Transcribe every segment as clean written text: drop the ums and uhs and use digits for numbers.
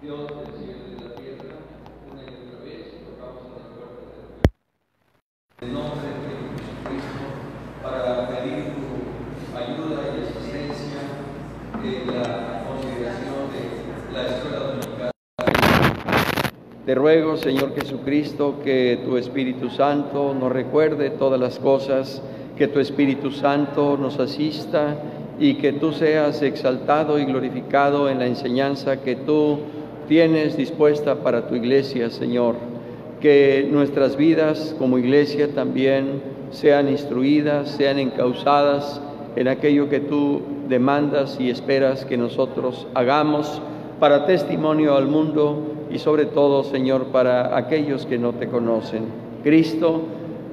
Dios del cielo y de la tierra, una y otra vez tocamos a las puertas del cielo. En nombre de Jesucristo, para pedir tu ayuda y asistencia en la consideración de la escuela dominical. Te ruego, Señor Jesucristo, que tu Espíritu Santo nos recuerde todas las cosas, que tu Espíritu Santo nos asista y que tú seas exaltado y glorificado en la enseñanza que tú tienes dispuesta para tu iglesia, Señor. Que nuestras vidas como iglesia también sean instruidas, sean encausadas en aquello que tú demandas y esperas que nosotros hagamos para testimonio al mundo y sobre todo, Señor, para aquellos que no te conocen. Cristo,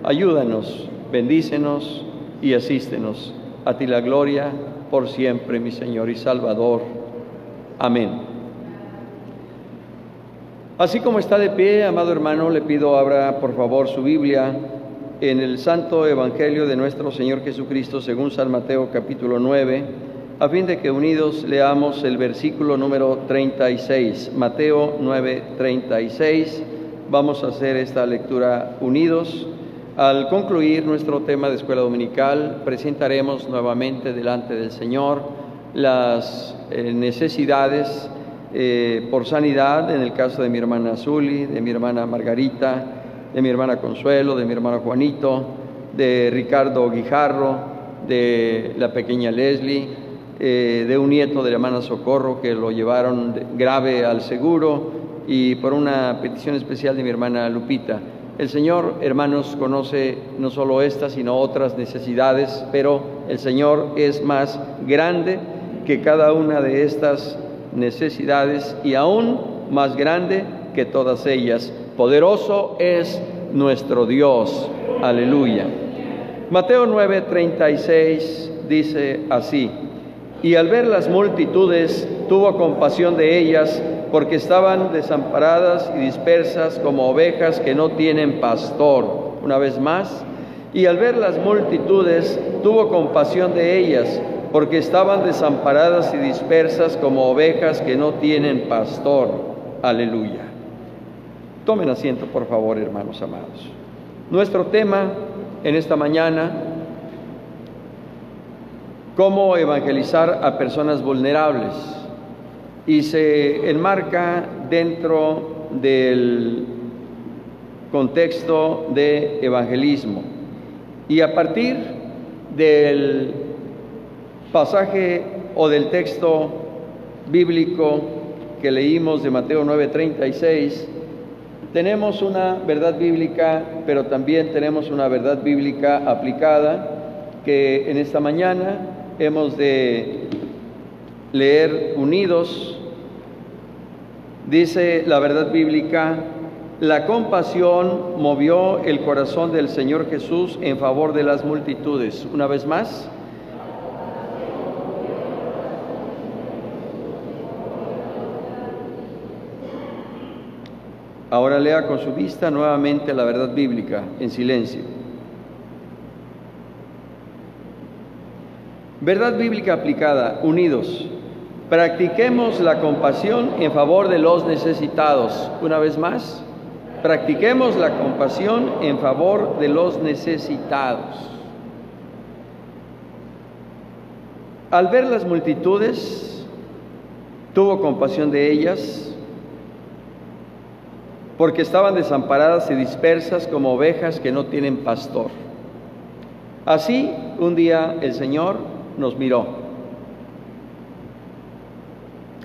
ayúdanos, bendícenos y asístenos. A ti la gloria por siempre, mi Señor y Salvador. Amén. Así como está de pie, amado hermano, le pido abra por favor su Biblia en el Santo Evangelio de nuestro Señor Jesucristo según San Mateo capítulo 9, a fin de que unidos leamos el versículo número 36. Mateo 9, 36. Vamos a hacer esta lectura unidos. Al concluir nuestro tema de escuela dominical, presentaremos nuevamente delante del Señor las necesidades por sanidad, en el caso de mi hermana Zuli, de mi hermana Margarita, de mi hermana Consuelo, de mi hermano Juanito, de Ricardo Guijarro, de la pequeña Leslie, de un nieto de la hermana Socorro que lo llevaron grave al seguro, y por una petición especial de mi hermana Lupita. El Señor, hermanos, conoce no solo estas, sino otras necesidades, pero el Señor es más grande que cada una de estas necesidades y aún más grande que todas ellas. Poderoso es nuestro Dios. Aleluya. Mateo 9:36 dice así: y al ver las multitudes, tuvo compasión de ellas, porque estaban desamparadas y dispersas como ovejas que no tienen pastor. Una vez más, y al ver las multitudes, tuvo compasión de ellas, porque estaban desamparadas y dispersas como ovejas que no tienen pastor. Aleluya. Tomen asiento, por favor, hermanos amados. Nuestro tema en esta mañana: cómo evangelizar a personas vulnerables, y se enmarca dentro del contexto de evangelismo. Y a partir del pasaje o del texto bíblico que leímos de Mateo 9:36, tenemos una verdad bíblica, pero también tenemos una verdad bíblica aplicada que en esta mañana hemos de leer unidos. Dice la verdad bíblica: la compasión movió el corazón del Señor Jesús en favor de las multitudes. Una vez más. Ahora lea con su vista nuevamente la verdad bíblica en silencio. Verdad bíblica aplicada, unidos. Practiquemos la compasión en favor de los necesitados. Una vez más, practiquemos la compasión en favor de los necesitados. Al ver las multitudes, tuvo compasión de ellas, porque estaban desamparadas y dispersas como ovejas que no tienen pastor. Así, un día el Señor nos miró.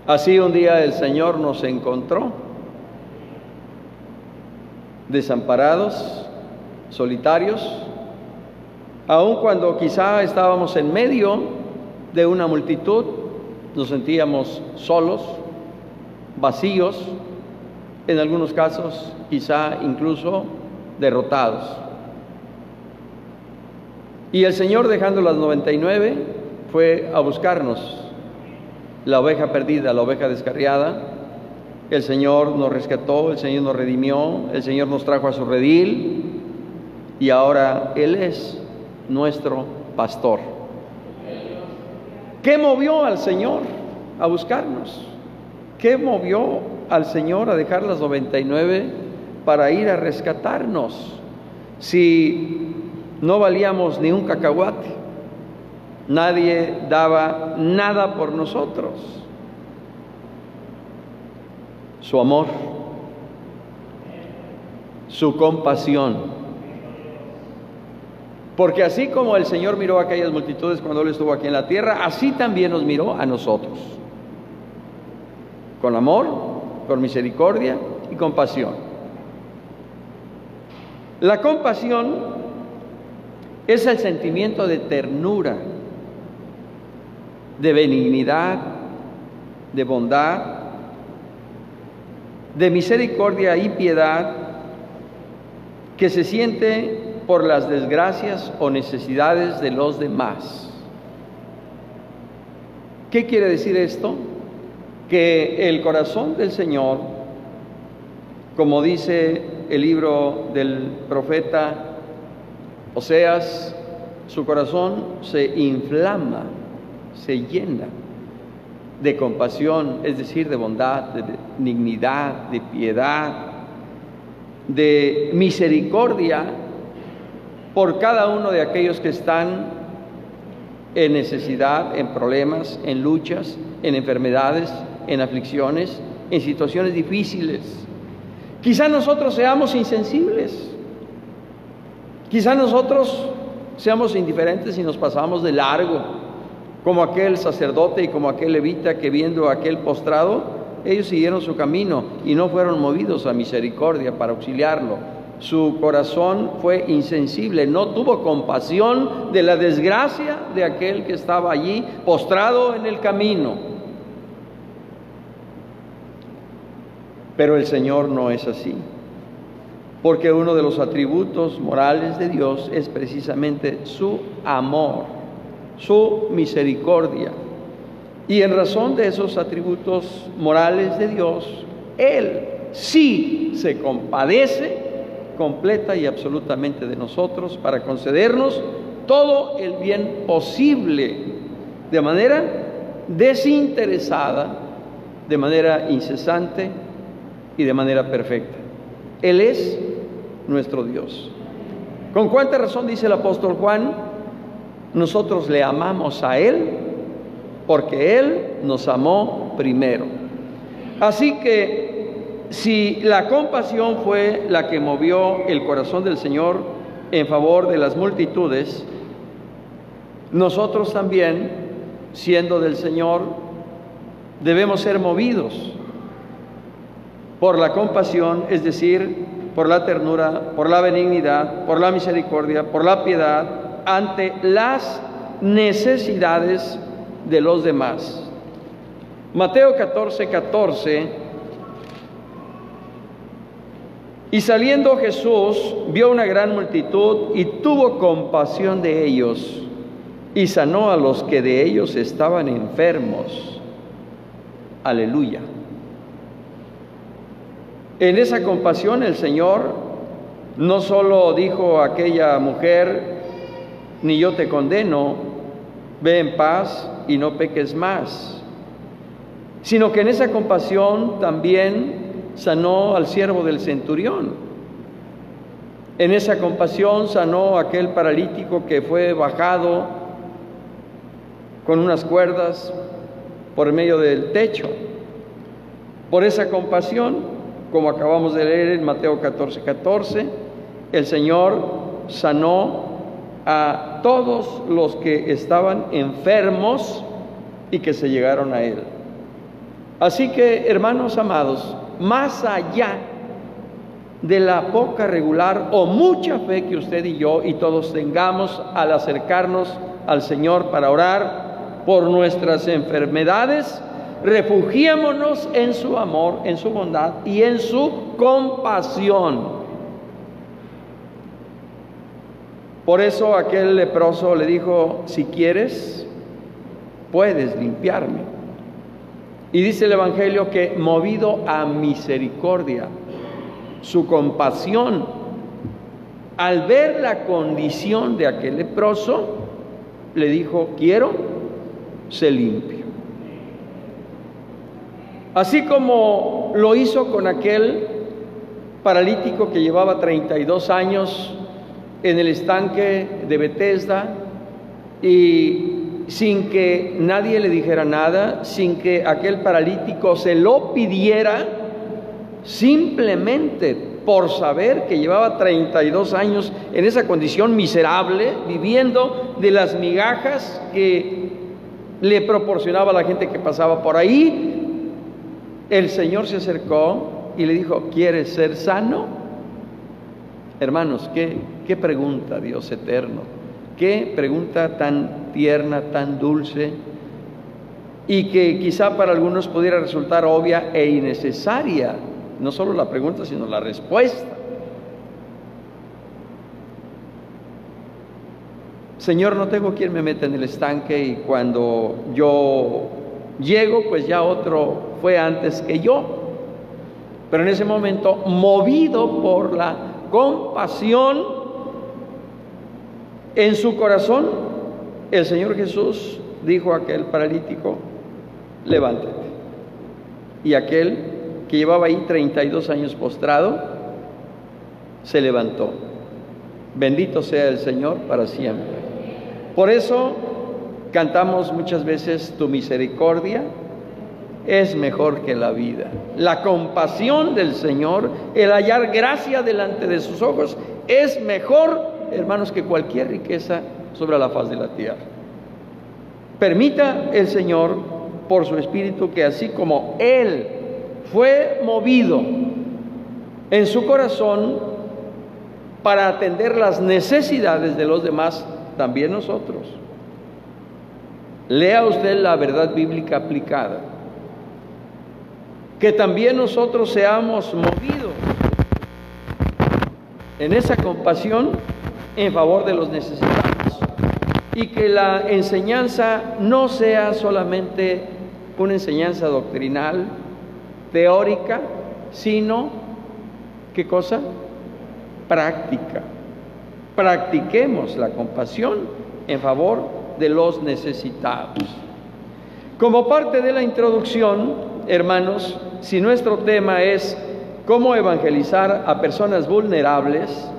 Así un día el Señor nos encontró, desamparados, solitarios, aun cuando quizá estábamos en medio de una multitud, nos sentíamos solos, vacíos, en algunos casos quizá incluso derrotados. Y el Señor, dejando las 99, fue a buscarnos, la oveja perdida, la oveja descarriada. El Señor nos rescató, el Señor nos redimió, el Señor nos trajo a su redil, y ahora Él es nuestro pastor. ¿Qué movió al Señor a buscarnos? ¿Qué movió al Señor a dejar las 99 para ir a rescatarnos? Si no valíamos ni un cacahuate, nadie daba nada por nosotros. Su amor, su compasión. Porque así como el Señor miró a aquellas multitudes cuando Él estuvo aquí en la tierra, así también nos miró a nosotros. Con amor, con misericordia y compasión. La compasión es el sentimiento de ternura, de benignidad, de bondad, de misericordia y piedad que se siente por las desgracias o necesidades de los demás. ¿Qué quiere decir esto? Que el corazón del Señor, como dice el libro del profeta Oseas, su corazón se inflama, se llena de compasión, es decir, de bondad, de dignidad, de piedad, de misericordia por cada uno de aquellos que están en necesidad, en problemas, en luchas, en enfermedades, en aflicciones, en situaciones difíciles. Quizá nosotros seamos insensibles, quizá nosotros seamos indiferentes y nos pasamos de largo, como aquel sacerdote y como aquel levita que viendo a aquel postrado, ellos siguieron su camino y no fueron movidos a misericordia para auxiliarlo. Su corazón fue insensible, no tuvo compasión de la desgracia de aquel que estaba allí postrado en el camino. Pero el Señor no es así, porque uno de los atributos morales de Dios es precisamente su amor, su misericordia. Y en razón de esos atributos morales de Dios, Él sí se compadece completa y absolutamente de nosotros para concedernos todo el bien posible, de manera desinteresada, de manera incesante y de manera perfecta. Él es nuestro Dios. ¿Con cuánta razón dice el apóstol Juan? Nosotros le amamos a Él porque Él nos amó primero. Así que si la compasión fue la que movió el corazón del Señor en favor de las multitudes, nosotros también, siendo del Señor, debemos ser movidos por la compasión, es decir, por la ternura, por la benignidad, por la misericordia, por la piedad, ante las necesidades de los demás. Mateo 14:14. Y saliendo Jesús, vio una gran multitud y tuvo compasión de ellos y sanó a los que de ellos estaban enfermos. Aleluya. En esa compasión el Señor no solo dijo a aquella mujer, ni yo te condeno, ve en paz y no peques más, sino que en esa compasión también sanó al siervo del centurión. En esa compasión sanó a aquel paralítico que fue bajado con unas cuerdas por medio del techo. Por esa compasión, como acabamos de leer en Mateo 14:14, el Señor sanó a todos los que estaban enfermos y que se llegaron a Él. Así que, hermanos amados, más allá de la poca, regular o mucha fe que usted y yo y todos tengamos al acercarnos al Señor para orar por nuestras enfermedades, refugiémonos en su amor, en su bondad y en su compasión. Por eso aquel leproso le dijo, si quieres, puedes limpiarme. Y dice el Evangelio que movido a misericordia, su compasión, al ver la condición de aquel leproso, le dijo, quiero, sé limpio. Así como lo hizo con aquel paralítico que llevaba 32 años en el estanque de Betesda, y sin que nadie le dijera nada, sin que aquel paralítico se lo pidiera, simplemente por saber que llevaba 32 años en esa condición miserable, viviendo de las migajas que le proporcionaba la gente que pasaba por ahí, el Señor se acercó y le dijo: ¿quieres ser sano? Hermanos, qué pregunta, Dios eterno, qué pregunta tan tierna, tan dulce, y que quizá para algunos pudiera resultar obvia e innecesaria, no solo la pregunta, sino la respuesta. Señor, no tengo quien me meta en el estanque, y cuando yo llego, pues ya otro fue antes que yo. Pero en ese momento, movido por la compasión en su corazón, el Señor Jesús dijo a aquel paralítico: levántate. Y aquel que llevaba ahí 32 años postrado se levantó. Bendito sea el Señor para siempre. Por eso cantamos muchas veces: tu misericordia es mejor que la vida. La compasión del Señor, el hallar gracia delante de sus ojos, es mejor, hermanos, que cualquier riqueza sobre la faz de la tierra. Permita el Señor, por su Espíritu, que así como Él fue movido en su corazón para atender las necesidades de los demás, también nosotros. Lea usted la verdad bíblica aplicada. Que también nosotros seamos movidos en esa compasión en favor de los necesitados, y que la enseñanza no sea solamente una enseñanza doctrinal, teórica, sino, ¿qué cosa? Práctica. Practiquemos la compasión en favor de los necesitados. Como parte de la introducción, hermanos, si nuestro tema es cómo evangelizar a personas vulnerables,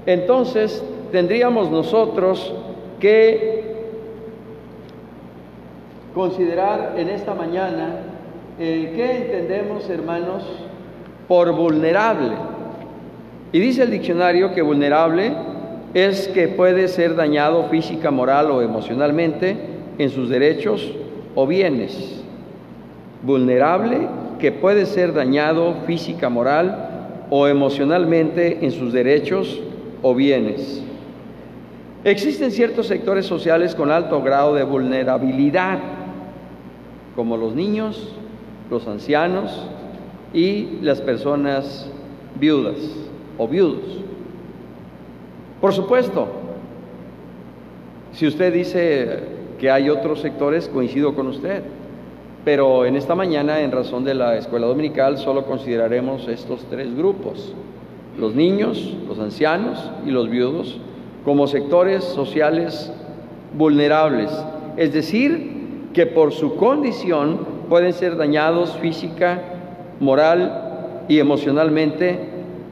entonces tendríamos nosotros que considerar en esta mañana qué entendemos, hermanos, por vulnerable. Y dice el diccionario que vulnerable es que puede ser dañado física, moral o emocionalmente en sus derechos o bienes. Vulnerable, que puede ser dañado física, moral o emocionalmente en sus derechos o bienes. Existen ciertos sectores sociales con alto grado de vulnerabilidad, como los niños, los ancianos y las personas viudas o viudos. Por supuesto, si usted dice que hay otros sectores, coincido con usted. Pero en esta mañana, en razón de la escuela dominical, solo consideraremos estos tres grupos: los niños, los ancianos y los viudos, como sectores sociales vulnerables, es decir, que por su condición pueden ser dañados física, moral y emocionalmente,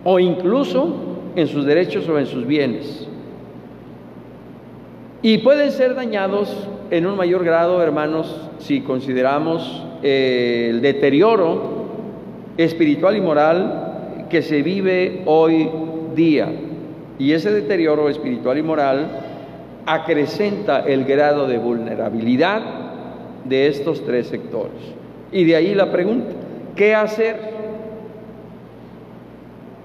o incluso en sus derechos o en sus bienes. Y pueden ser dañados en un mayor grado, hermanos, si consideramos el deterioro espiritual y moral que se vive hoy día. Y ese deterioro espiritual y moral acrecenta el grado de vulnerabilidad de estos tres sectores. Y de ahí la pregunta: ¿qué hacer?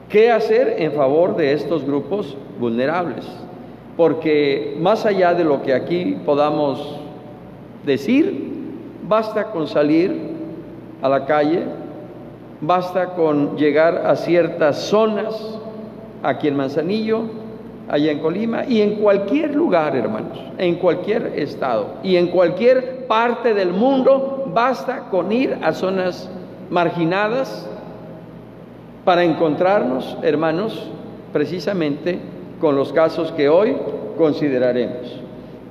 ¿Qué hacer en favor de estos grupos vulnerables? Porque más allá de lo que aquí podamos decir, basta con salir a la calle, basta con llegar a ciertas zonas, aquí en Manzanillo, allá en Colima, y en cualquier lugar, hermanos, en cualquier estado y en cualquier parte del mundo, basta con ir a zonas marginadas para encontrarnos, hermanos, precisamente con los casos que hoy consideraremos.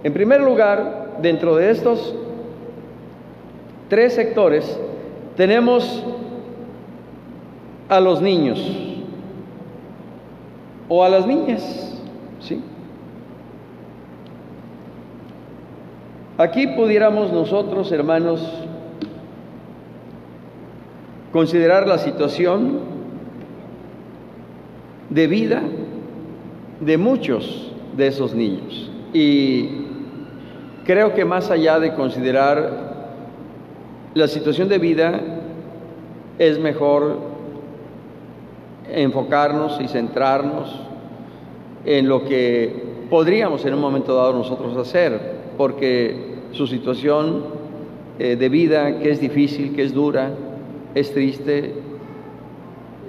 En primer lugar, dentro de estos tres sectores, Tenemos a los niños o a las niñas, ¿sí? Aquí pudiéramos nosotros, hermanos, considerar la situación de vida de muchos de esos niños. Y creo que más allá de considerar la situación de vida, es mejor enfocarnos y centrarnos en lo que podríamos en un momento dado nosotros hacer, porque su situación de vida, que es difícil, que es dura, es triste,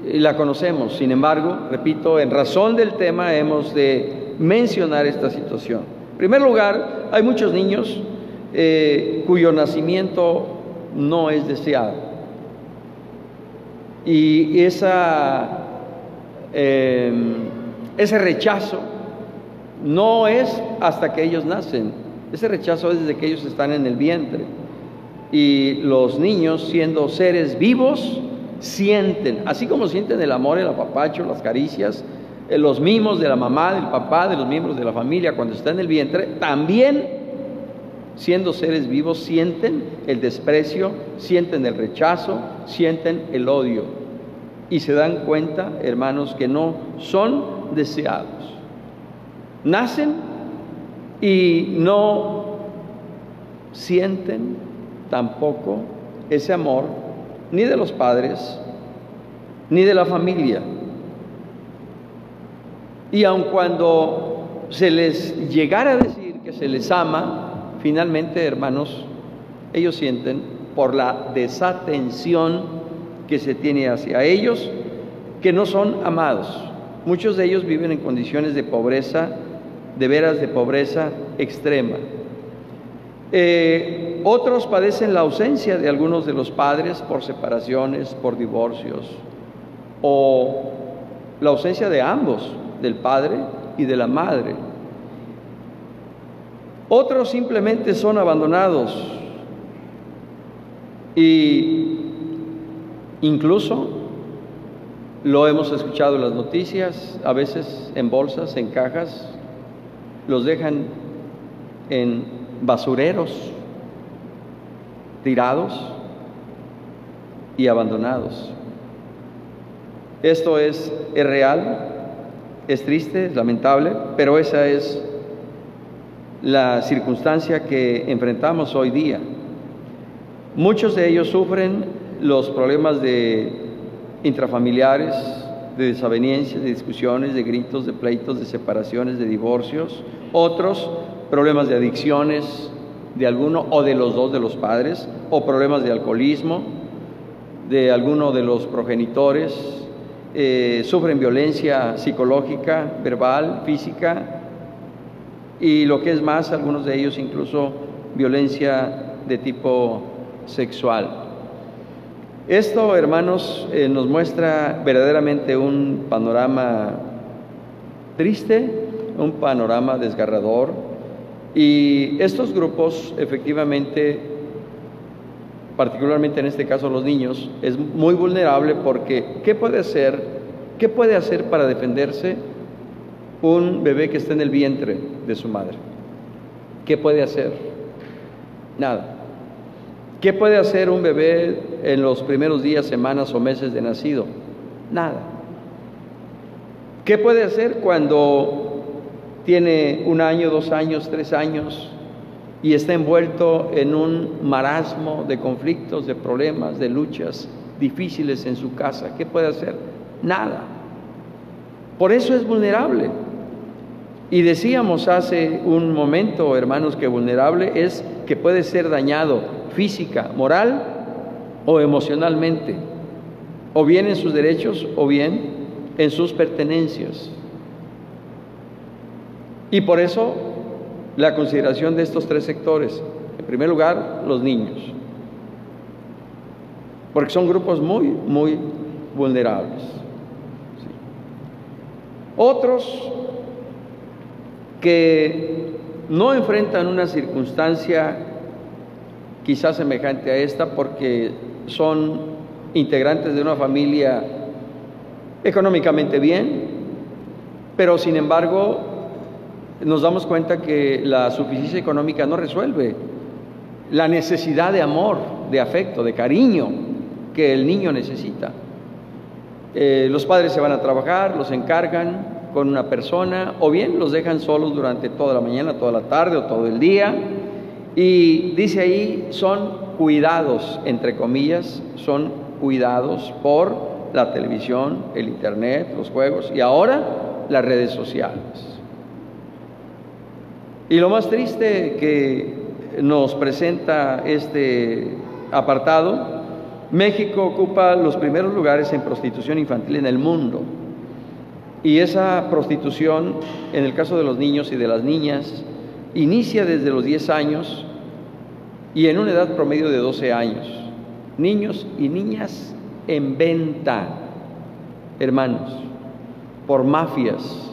la conocemos. Sin embargo, repito, en razón del tema hemos de mencionar esta situación. En primer lugar, hay muchos niños cuyo nacimiento no es deseado. Y ese rechazo no es hasta que ellos nacen. Ese rechazo es desde que ellos están en el vientre. Y los niños, siendo seres vivos, sienten, así como sienten el amor, el apapacho, las caricias, los mimos de la mamá, del papá, de los miembros de la familia cuando está en el vientre, también, siendo seres vivos, sienten el desprecio, sienten el rechazo, sienten el odio. Y se dan cuenta, hermanos, que no son deseados. Nacen y no sienten tampoco ese amor, ni de los padres, ni de la familia. Y aun cuando se les llegara a decir que se les ama, finalmente, hermanos, ellos sienten por la desatención que se tiene hacia ellos, que no son amados. Muchos de ellos viven en condiciones de pobreza, de veras de pobreza extrema. Otros padecen la ausencia de algunos de los padres por separaciones, por divorcios, o la ausencia de ambos, del padre y de la madre. Otros simplemente son abandonados y incluso lo hemos escuchado en las noticias, a veces en bolsas, en cajas, los dejan en basureros, tirados y abandonados. Esto es real, es triste, es lamentable, pero esa es la circunstancia que enfrentamos hoy día. Muchos de ellos sufren los problemas intrafamiliares, de desavenencias, de discusiones, de gritos, de pleitos, de separaciones, de divorcios. Otros, problemas de adicciones de alguno o de los dos de los padres, o problemas de alcoholismo de alguno de los progenitores. Sufren violencia psicológica, verbal, física, y lo que es más, algunos de ellos incluso violencia de tipo sexual. Esto, hermanos, nos muestra verdaderamente un panorama triste, un panorama desgarrador, y estos grupos, efectivamente, particularmente en este caso los niños, es muy vulnerable porque ¿qué puede hacer para defenderse un bebé que está en el vientre de su madre? ¿Qué puede hacer? Nada. ¿Qué puede hacer un bebé en los primeros días, semanas o meses de nacido? Nada. ¿Qué puede hacer cuando tiene 1 año, 2 años, 3 años y está envuelto en un marasmo de conflictos, de problemas, de luchas difíciles en su casa? ¿Qué puede hacer? Nada. Por eso es vulnerable. Y decíamos hace un momento, hermanos, que vulnerable es que puede ser dañado física, moral o emocionalmente, o bien en sus derechos o bien en sus pertenencias. Y por eso la consideración de estos 3 sectores. En primer lugar, los niños, porque son grupos muy, muy vulnerables. Sí. Otros que no enfrentan una circunstancia quizás semejante a esta porque son integrantes de una familia económicamente bien, pero sin embargo nos damos cuenta que la suficiencia económica no resuelve la necesidad de amor, de afecto, de cariño que el niño necesita. Los padres se van a trabajar, los encargan con una persona, o bien los dejan solos durante toda la mañana, toda la tarde o todo el día, y dice ahí, son cuidados, entre comillas, son cuidados por la televisión, el internet, los juegos y ahora las redes sociales. Y lo más triste que nos presenta este apartado, México ocupa los primeros lugares en prostitución infantil en el mundo. Y esa prostitución, en el caso de los niños y de las niñas, inicia desde los 10 años y en una edad promedio de 12 años. Niños y niñas en venta, hermanos, por mafias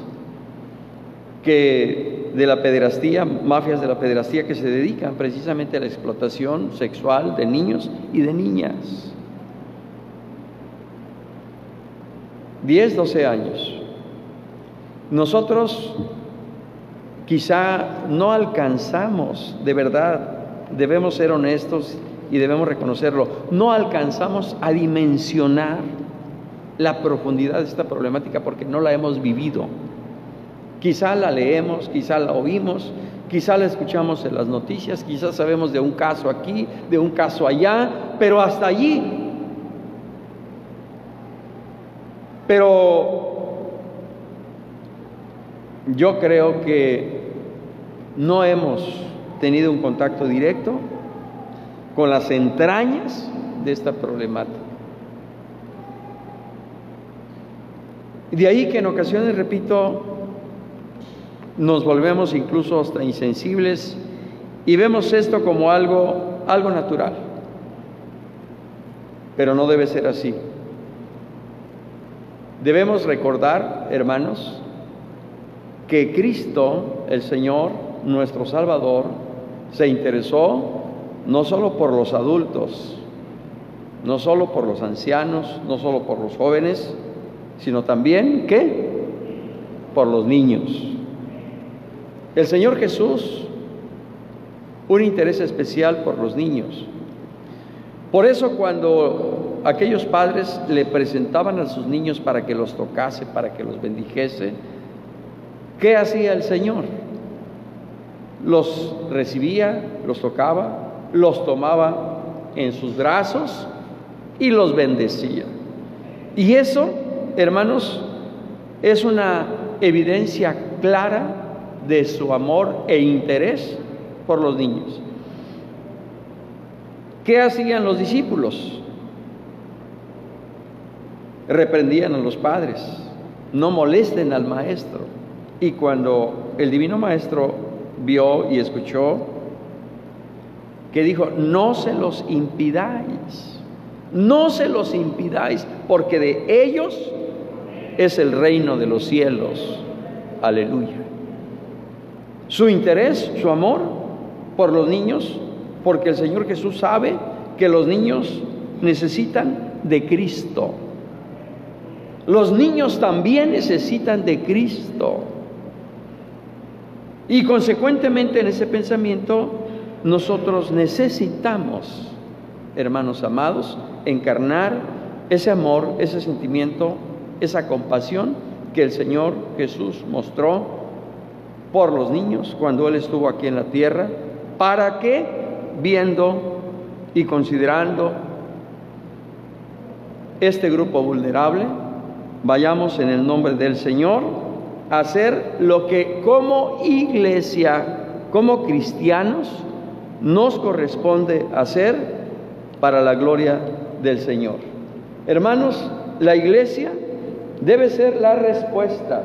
de la pederastía, mafias de la pederastía que se dedican precisamente a la explotación sexual de niños y de niñas. 10, 12 años. Nosotros quizá no alcanzamos, de verdad, debemos ser honestos y debemos reconocerlo, no alcanzamos a dimensionar la profundidad de esta problemática porque no la hemos vivido. Quizá la leemos, quizá la oímos, quizá la escuchamos en las noticias, quizá sabemos de un caso aquí, de un caso allá, pero hasta allí. Pero yo creo que no hemos tenido un contacto directo con las entrañas de esta problemática. De ahí que en ocasiones, repito, nos volvemos incluso hasta insensibles y vemos esto como algo natural. Pero no debe ser así. Debemos recordar, hermanos, que Cristo, el Señor, nuestro Salvador, se interesó no solo por los adultos, no solo por los ancianos, no solo por los jóvenes, sino también, ¿qué? Por los niños. El Señor Jesús, un interés especial por los niños. Por eso cuando aquellos padres le presentaban a sus niños para que los tocase, para que los bendijese, ¿qué hacía el Señor? Los recibía, los tocaba, los tomaba en sus brazos y los bendecía. Y eso, hermanos, es una evidencia clara de su amor e interés por los niños. ¿Qué hacían los discípulos? Reprendían a los padres, no molesten al maestro. Y cuando el divino maestro vio y escuchó, que dijo, no se los impidáis, no se los impidáis, porque de ellos es el reino de los cielos. Aleluya. Su interés, su amor por los niños, porque el Señor Jesús sabe que los niños necesitan de Cristo. Los niños también necesitan de Cristo. Y consecuentemente en ese pensamiento nosotros necesitamos, hermanos amados, encarnar ese amor, ese sentimiento, esa compasión que el Señor Jesús mostró por los niños cuando Él estuvo aquí en la tierra, para que, viendo y considerando este grupo vulnerable, vayamos en el nombre del Señor a hacer lo que como iglesia, como cristianos, nos corresponde hacer para la gloria del Señor. Hermanos, la iglesia debe ser la respuesta.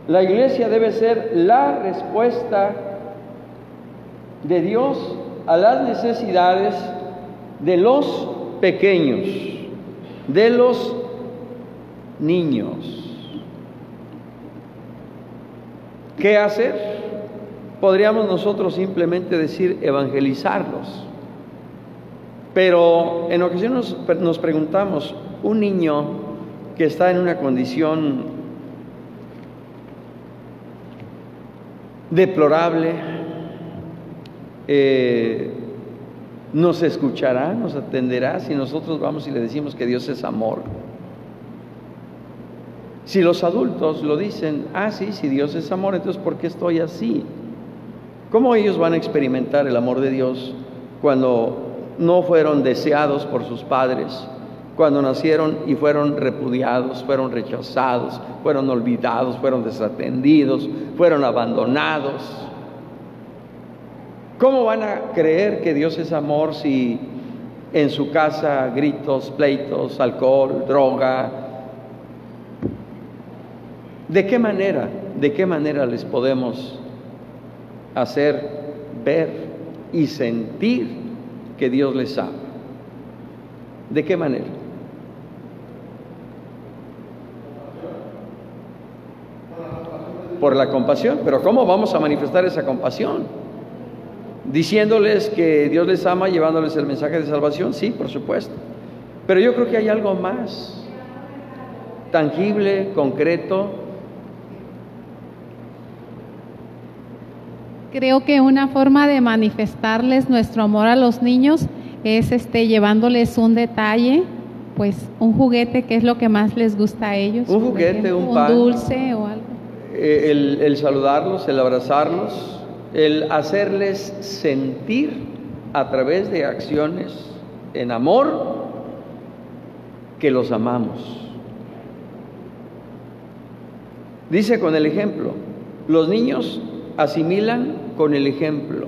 La iglesia debe ser la respuesta de Dios a las necesidades de los pequeños, de los niños. ¿Qué hacer? Podríamos nosotros simplemente decir evangelizarlos. Pero en ocasiones nos preguntamos, un niño que está en una condición deplorable, ¿nos escuchará, nos atenderá si nosotros vamos y le decimos que Dios es amor? Si los adultos lo dicen, sí, si Dios es amor, entonces ¿por qué estoy así? ¿Cómo ellos van a experimentar el amor de Dios cuando no fueron deseados por sus padres, cuando nacieron y fueron repudiados, fueron rechazados, fueron olvidados, fueron desatendidos, fueron abandonados? ¿Cómo van a creer que Dios es amor si en su casa gritos, pleitos, alcohol, droga? ¿De qué manera les podemos hacer ver y sentir que Dios les ama? ¿De qué manera? Por la compasión. Pero ¿cómo vamos a manifestar esa compasión? Diciéndoles que Dios les ama, llevándoles el mensaje de salvación, sí, por supuesto. Pero yo creo que hay algo más tangible, concreto. Creo que una forma de manifestarles nuestro amor a los niños es llevándoles un detalle, pues un juguete, que es lo que más les gusta a ellos. Un juguete, un pan, un dulce o algo. El saludarlos, el abrazarlos, el hacerles sentir a través de acciones en amor que los amamos. Dice con el ejemplo, los niños asimilan con el ejemplo.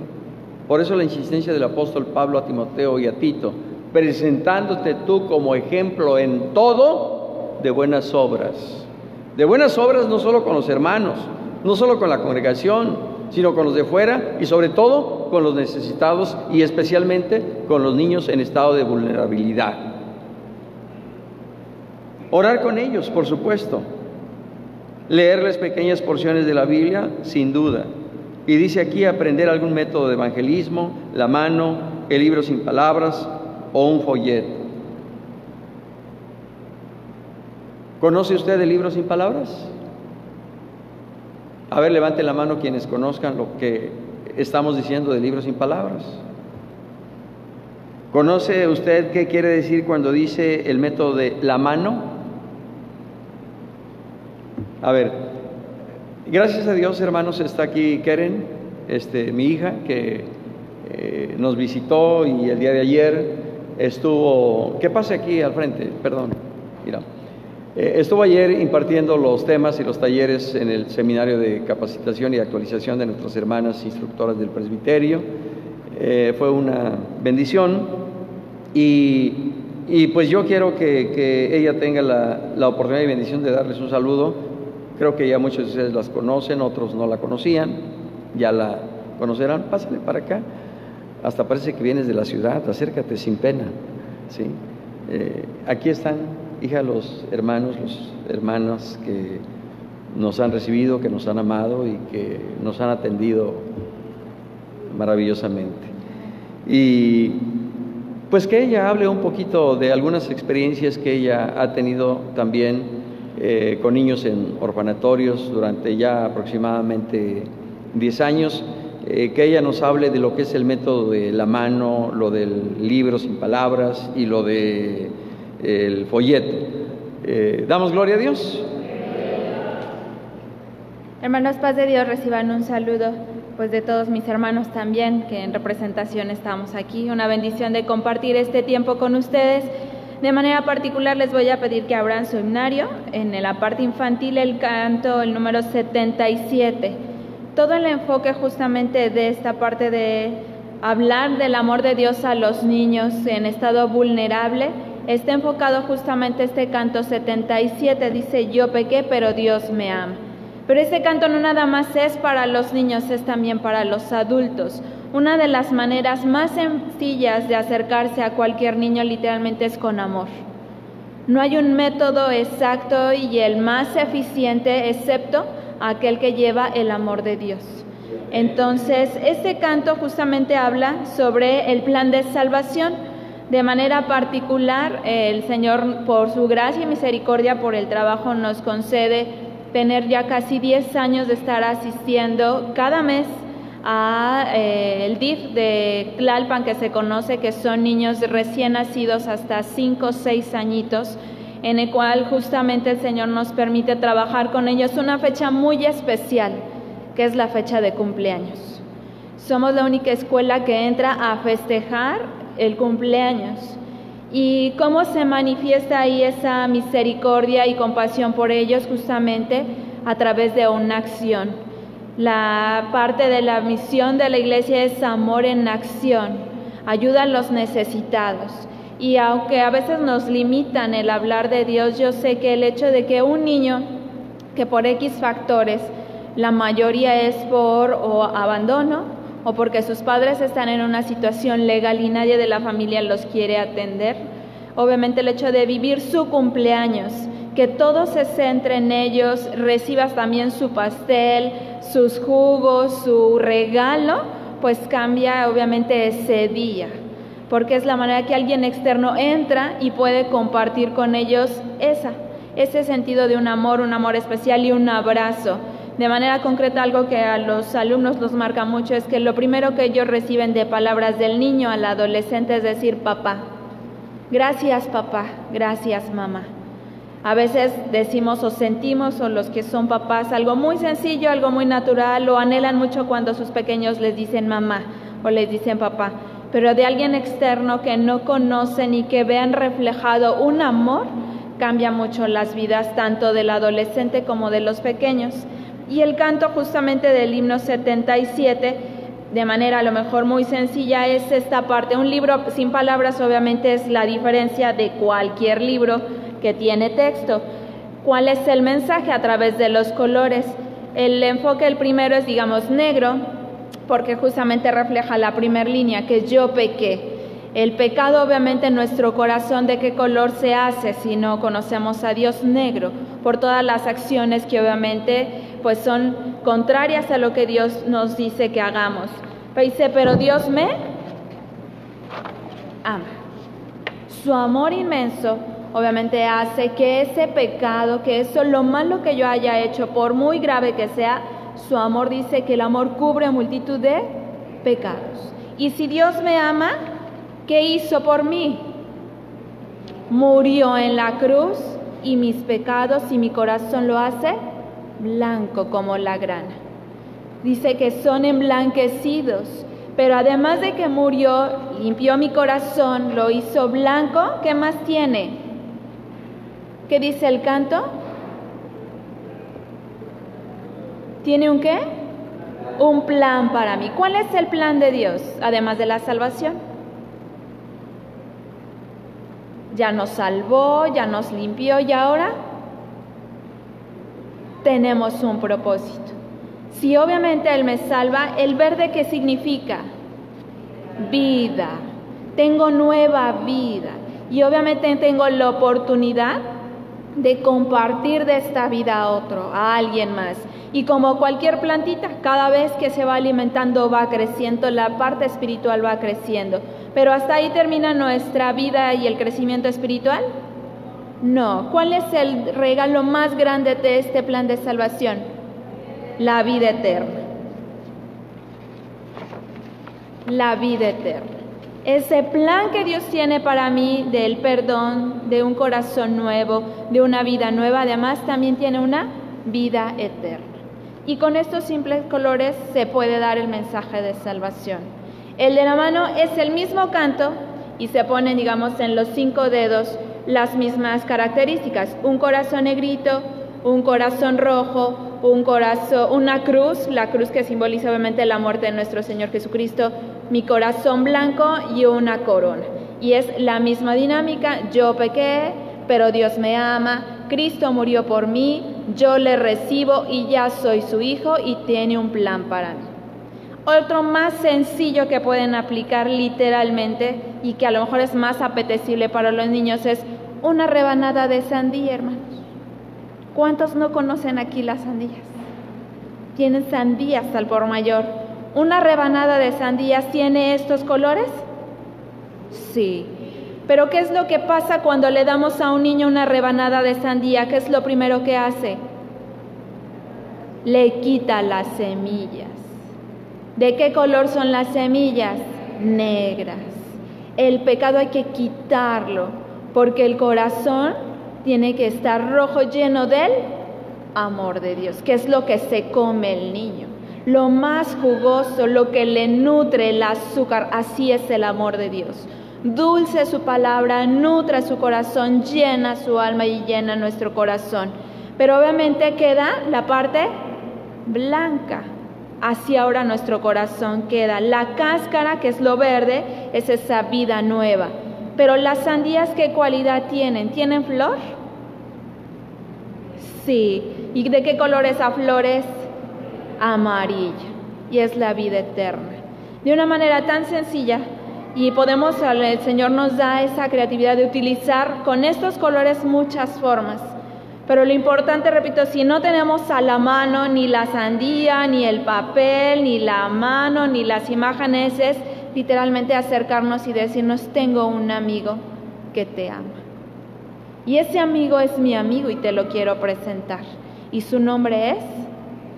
Por eso la insistencia del apóstol Pablo a Timoteo y a Tito, presentándote tú como ejemplo en todo de buenas obras. De buenas obras no solo con los hermanos, no solo con la congregación, sino con los de fuera y sobre todo con los necesitados y especialmente con los niños en estado de vulnerabilidad. Orar con ellos, por supuesto. Leerles pequeñas porciones de la Biblia, sin duda. Y dice aquí aprender algún método de evangelismo, la mano, el libro sin palabras o un folleto. ¿Conoce usted el libro sin palabras? A ver, levante la mano quienes conozcan lo que estamos diciendo del libro sin palabras. ¿Conoce usted qué quiere decir cuando dice el método de la mano? A ver, gracias a Dios, hermanos, está aquí Keren, mi hija, que nos visitó y el día de ayer estuvo... ¿Qué pasa aquí al frente? Perdón, mira. Estuvo ayer impartiendo los temas y los talleres en el seminario de capacitación y actualización de nuestras hermanas instructoras del presbiterio. Fue una bendición y pues yo quiero que ella tenga la oportunidad y bendición de darles un saludo. Creo que ya muchos de ustedes las conocen, otros no la conocían, ya la conocerán. Pásale para acá, hasta parece que vienes de la ciudad, acércate sin pena, ¿sí? Aquí están, hija, los hermanos, las hermanas que nos han recibido, que nos han amado y que nos han atendido maravillosamente. Y pues que ella hable un poquito de algunas experiencias que ella ha tenido también con niños en orfanatorios durante ya aproximadamente 10 años, que ella nos hable de lo que es el método de la mano, lo del libro sin palabras y lo de el folleto. ¿Damos gloria a Dios? Hermanos, paz de Dios, reciban un saludo pues de todos mis hermanos también, que en representación estamos aquí. Una bendición de compartir este tiempo con ustedes. De manera particular les voy a pedir que abran su himnario en la parte infantil, el canto, el número 77. Todo el enfoque justamente de esta parte de hablar del amor de Dios a los niños en estado vulnerable está enfocado justamente este canto 77. Dice: yo pequé, pero Dios me ama. Pero este canto no nada más es para los niños, es también para los adultos. Una de las maneras más sencillas de acercarse a cualquier niño literalmente es con amor. No hay un método exacto y el más eficiente excepto aquel que lleva el amor de Dios. Entonces, este canto justamente habla sobre el plan de salvación. De manera particular, el Señor, por su gracia y misericordia por el trabajo, nos concede tener ya casi 10 años de estar asistiendo cada mes a el DIF de Tlalpan, que se conoce que son niños recién nacidos hasta 5 o 6 añitos, en el cual justamente el Señor nos permite trabajar con ellos una fecha muy especial, que es la fecha de cumpleaños. Somos la única escuela que entra a festejar el cumpleaños. ¿Y cómo se manifiesta ahí esa misericordia y compasión por ellos? Justamente a través de una acción. La parte de la misión de la iglesia es amor en acción, ayuda a los necesitados. Y aunque a veces nos limitan el hablar de Dios, yo sé que el hecho de que un niño que por X factores, la mayoría es por o abandono, o porque sus padres están en una situación legal y nadie de la familia los quiere atender, obviamente el hecho de vivir su cumpleaños, que todo se centre en ellos, recibas también su pastel, sus jugos, su regalo, pues cambia obviamente ese día, porque es la manera que alguien externo entra y puede compartir con ellos ese sentido de un amor especial y un abrazo. De manera concreta, algo que a los alumnos los marca mucho es que lo primero que ellos reciben de palabras del niño al adolescente es decir papá. Gracias papá, gracias mamá. A veces decimos o sentimos, o los que son papás, algo muy sencillo, algo muy natural, o anhelan mucho cuando sus pequeños les dicen mamá o les dicen papá. Pero de alguien externo que no conocen y que vean reflejado un amor, cambia mucho las vidas tanto del adolescente como de los pequeños. Y el canto justamente del himno 77, de manera a lo mejor muy sencilla, es esta parte. Un libro sin palabras obviamente es la diferencia de cualquier libro que tiene texto. ¿Cuál es el mensaje? A través de los colores. El enfoque, el primero es, digamos, negro, porque justamente refleja la primera línea, que es yo pequé. El pecado obviamente en nuestro corazón, ¿de qué color se hace si no conocemos a Dios? Negro, por todas las acciones que obviamente pues son contrarias a lo que Dios nos dice que hagamos. Dice, pero Dios me ama. Su amor inmenso obviamente hace que ese pecado, que eso, lo malo que yo haya hecho, por muy grave que sea, su amor dice que el amor cubre multitud de pecados. Y si Dios me ama, ¿qué hizo por mí? Murió en la cruz y mis pecados y mi corazón lo hace blanco como la grana. Dice que son emblanquecidos, pero además de que murió, limpió mi corazón, lo hizo blanco, ¿qué más tiene? ¿Qué dice el canto? ¿Tiene un qué? Un plan para mí. ¿Cuál es el plan de Dios, además de la salvación? Ya nos salvó, ya nos limpió y ahora tenemos un propósito. Si obviamente Él me salva, ¿el verde qué significa? Vida. Tengo nueva vida. Y obviamente tengo la oportunidad de compartir de esta vida a otro, a alguien más. Y como cualquier plantita, cada vez que se va alimentando va creciendo, la parte espiritual va creciendo. Pero ¿hasta ahí termina nuestra vida y el crecimiento espiritual? No. ¿Cuál es el regalo más grande de este plan de salvación? La vida eterna. La vida eterna. Ese plan que Dios tiene para mí del perdón, de un corazón nuevo, de una vida nueva, además también tiene una vida eterna. Y con estos simples colores se puede dar el mensaje de salvación. El de la mano es el mismo canto y se ponen, digamos, en los 5 dedos las mismas características. Un corazón negrito, un corazón rojo, un corazón, una cruz, la cruz que simboliza obviamente la muerte de nuestro Señor Jesucristo, mi corazón blanco y una corona. Y es la misma dinámica, yo pequé, pero Dios me ama, Cristo murió por mí, yo le recibo y ya soy su hijo y tiene un plan para mí. Otro más sencillo que pueden aplicar literalmente y que a lo mejor es más apetecible para los niños es una rebanada de sandía, hermanos. ¿Cuántos no conocen aquí las sandías? Tienen sandías al por mayor. ¿Una rebanada de sandías tiene estos colores? Sí. Pero ¿qué es lo que pasa cuando le damos a un niño una rebanada de sandía? ¿Qué es lo primero que hace? Le quita las semillas. ¿De qué color son las semillas? Negras. El pecado hay que quitarlo, porque el corazón tiene que estar rojo, lleno del amor de Dios, que es lo que se come el niño. Lo más jugoso, lo que le nutre el azúcar, así es el amor de Dios. Dulce su palabra, nutre su corazón, llena su alma y llena nuestro corazón. Pero obviamente queda la parte blanca. Así ahora nuestro corazón queda. La cáscara, que es lo verde, es esa vida nueva. Pero las sandías, ¿qué cualidad tienen? ¿Tienen flor? Sí. ¿Y de qué color esa flor es? Amarilla. Y es la vida eterna. De una manera tan sencilla, y el Señor nos da esa creatividad de utilizar con estos colores muchas formas. Pero lo importante, repito, si no tenemos a la mano ni la sandía, ni el papel, ni la mano, ni las imágenes, es literalmente acercarnos y decirnos: tengo un amigo que te ama. Y ese amigo es mi amigo y te lo quiero presentar. Y su nombre es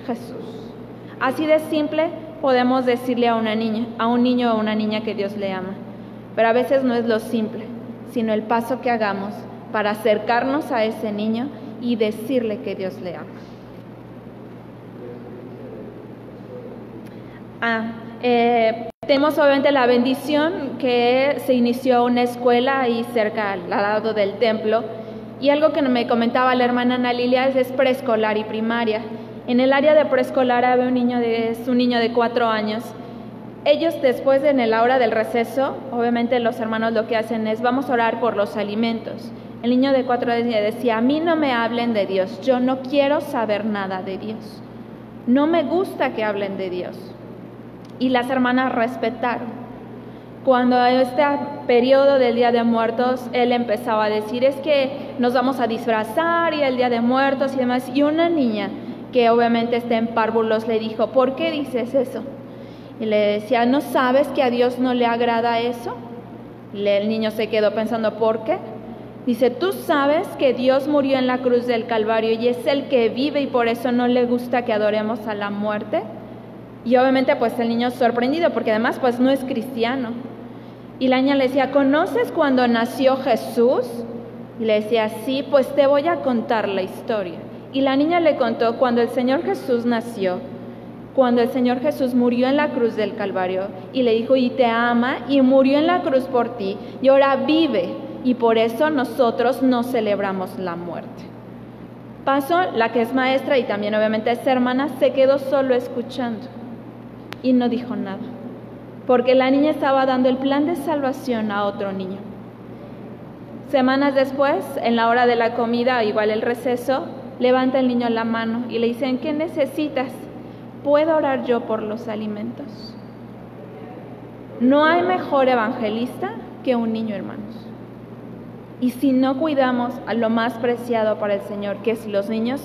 Jesús. Así de simple podemos decirle a una niña, a un niño o a una niña que Dios le ama. Pero a veces no es lo simple, sino el paso que hagamos para acercarnos a ese niño y decirle que Dios le ama. Tenemos obviamente la bendición que se inició una escuela ahí cerca, al lado del templo, y algo que me comentaba la hermana Ana Lilia es preescolar y primaria. En el área de preescolar había un niño de 4 años. Ellos después, en la hora del receso, obviamente los hermanos lo que hacen es: vamos a orar por los alimentos. El niño de 4 años decía: a mí no me hablen de Dios, yo no quiero saber nada de Dios. No me gusta que hablen de Dios. Y las hermanas respetaron. Cuando este periodo del Día de Muertos, él empezaba a decir: es que nos vamos a disfrazar y el Día de Muertos y demás. Y una niña que obviamente está en párvulos le dijo: ¿por qué dices eso? Y le decía: ¿no sabes que a Dios no le agrada eso? Y el niño se quedó pensando: ¿por qué? Dice: ¿tú sabes que Dios murió en la cruz del Calvario y es el que vive y por eso no le gusta que adoremos a la muerte? Y obviamente pues el niño sorprendido, porque además pues no es cristiano. Y la niña le decía: ¿conoces cuando nació Jesús? Y le decía: sí, pues te voy a contar la historia. Y la niña le contó cuando el Señor Jesús nació, cuando el Señor Jesús murió en la cruz del Calvario, y le dijo: y te ama, y murió en la cruz por ti, y ahora vive, y por eso nosotros no celebramos la muerte. Pasó, la que es maestra y también obviamente es hermana, se quedó solo escuchando y no dijo nada, porque la niña estaba dando el plan de salvación a otro niño. Semanas después, en la hora de la comida, igual el receso, levanta el niño la mano y le dicen: ¿qué necesitas? ¿Puedo orar yo por los alimentos? No hay mejor evangelista que un niño, hermanos. Y si no cuidamos a lo más preciado para el Señor, que es los niños,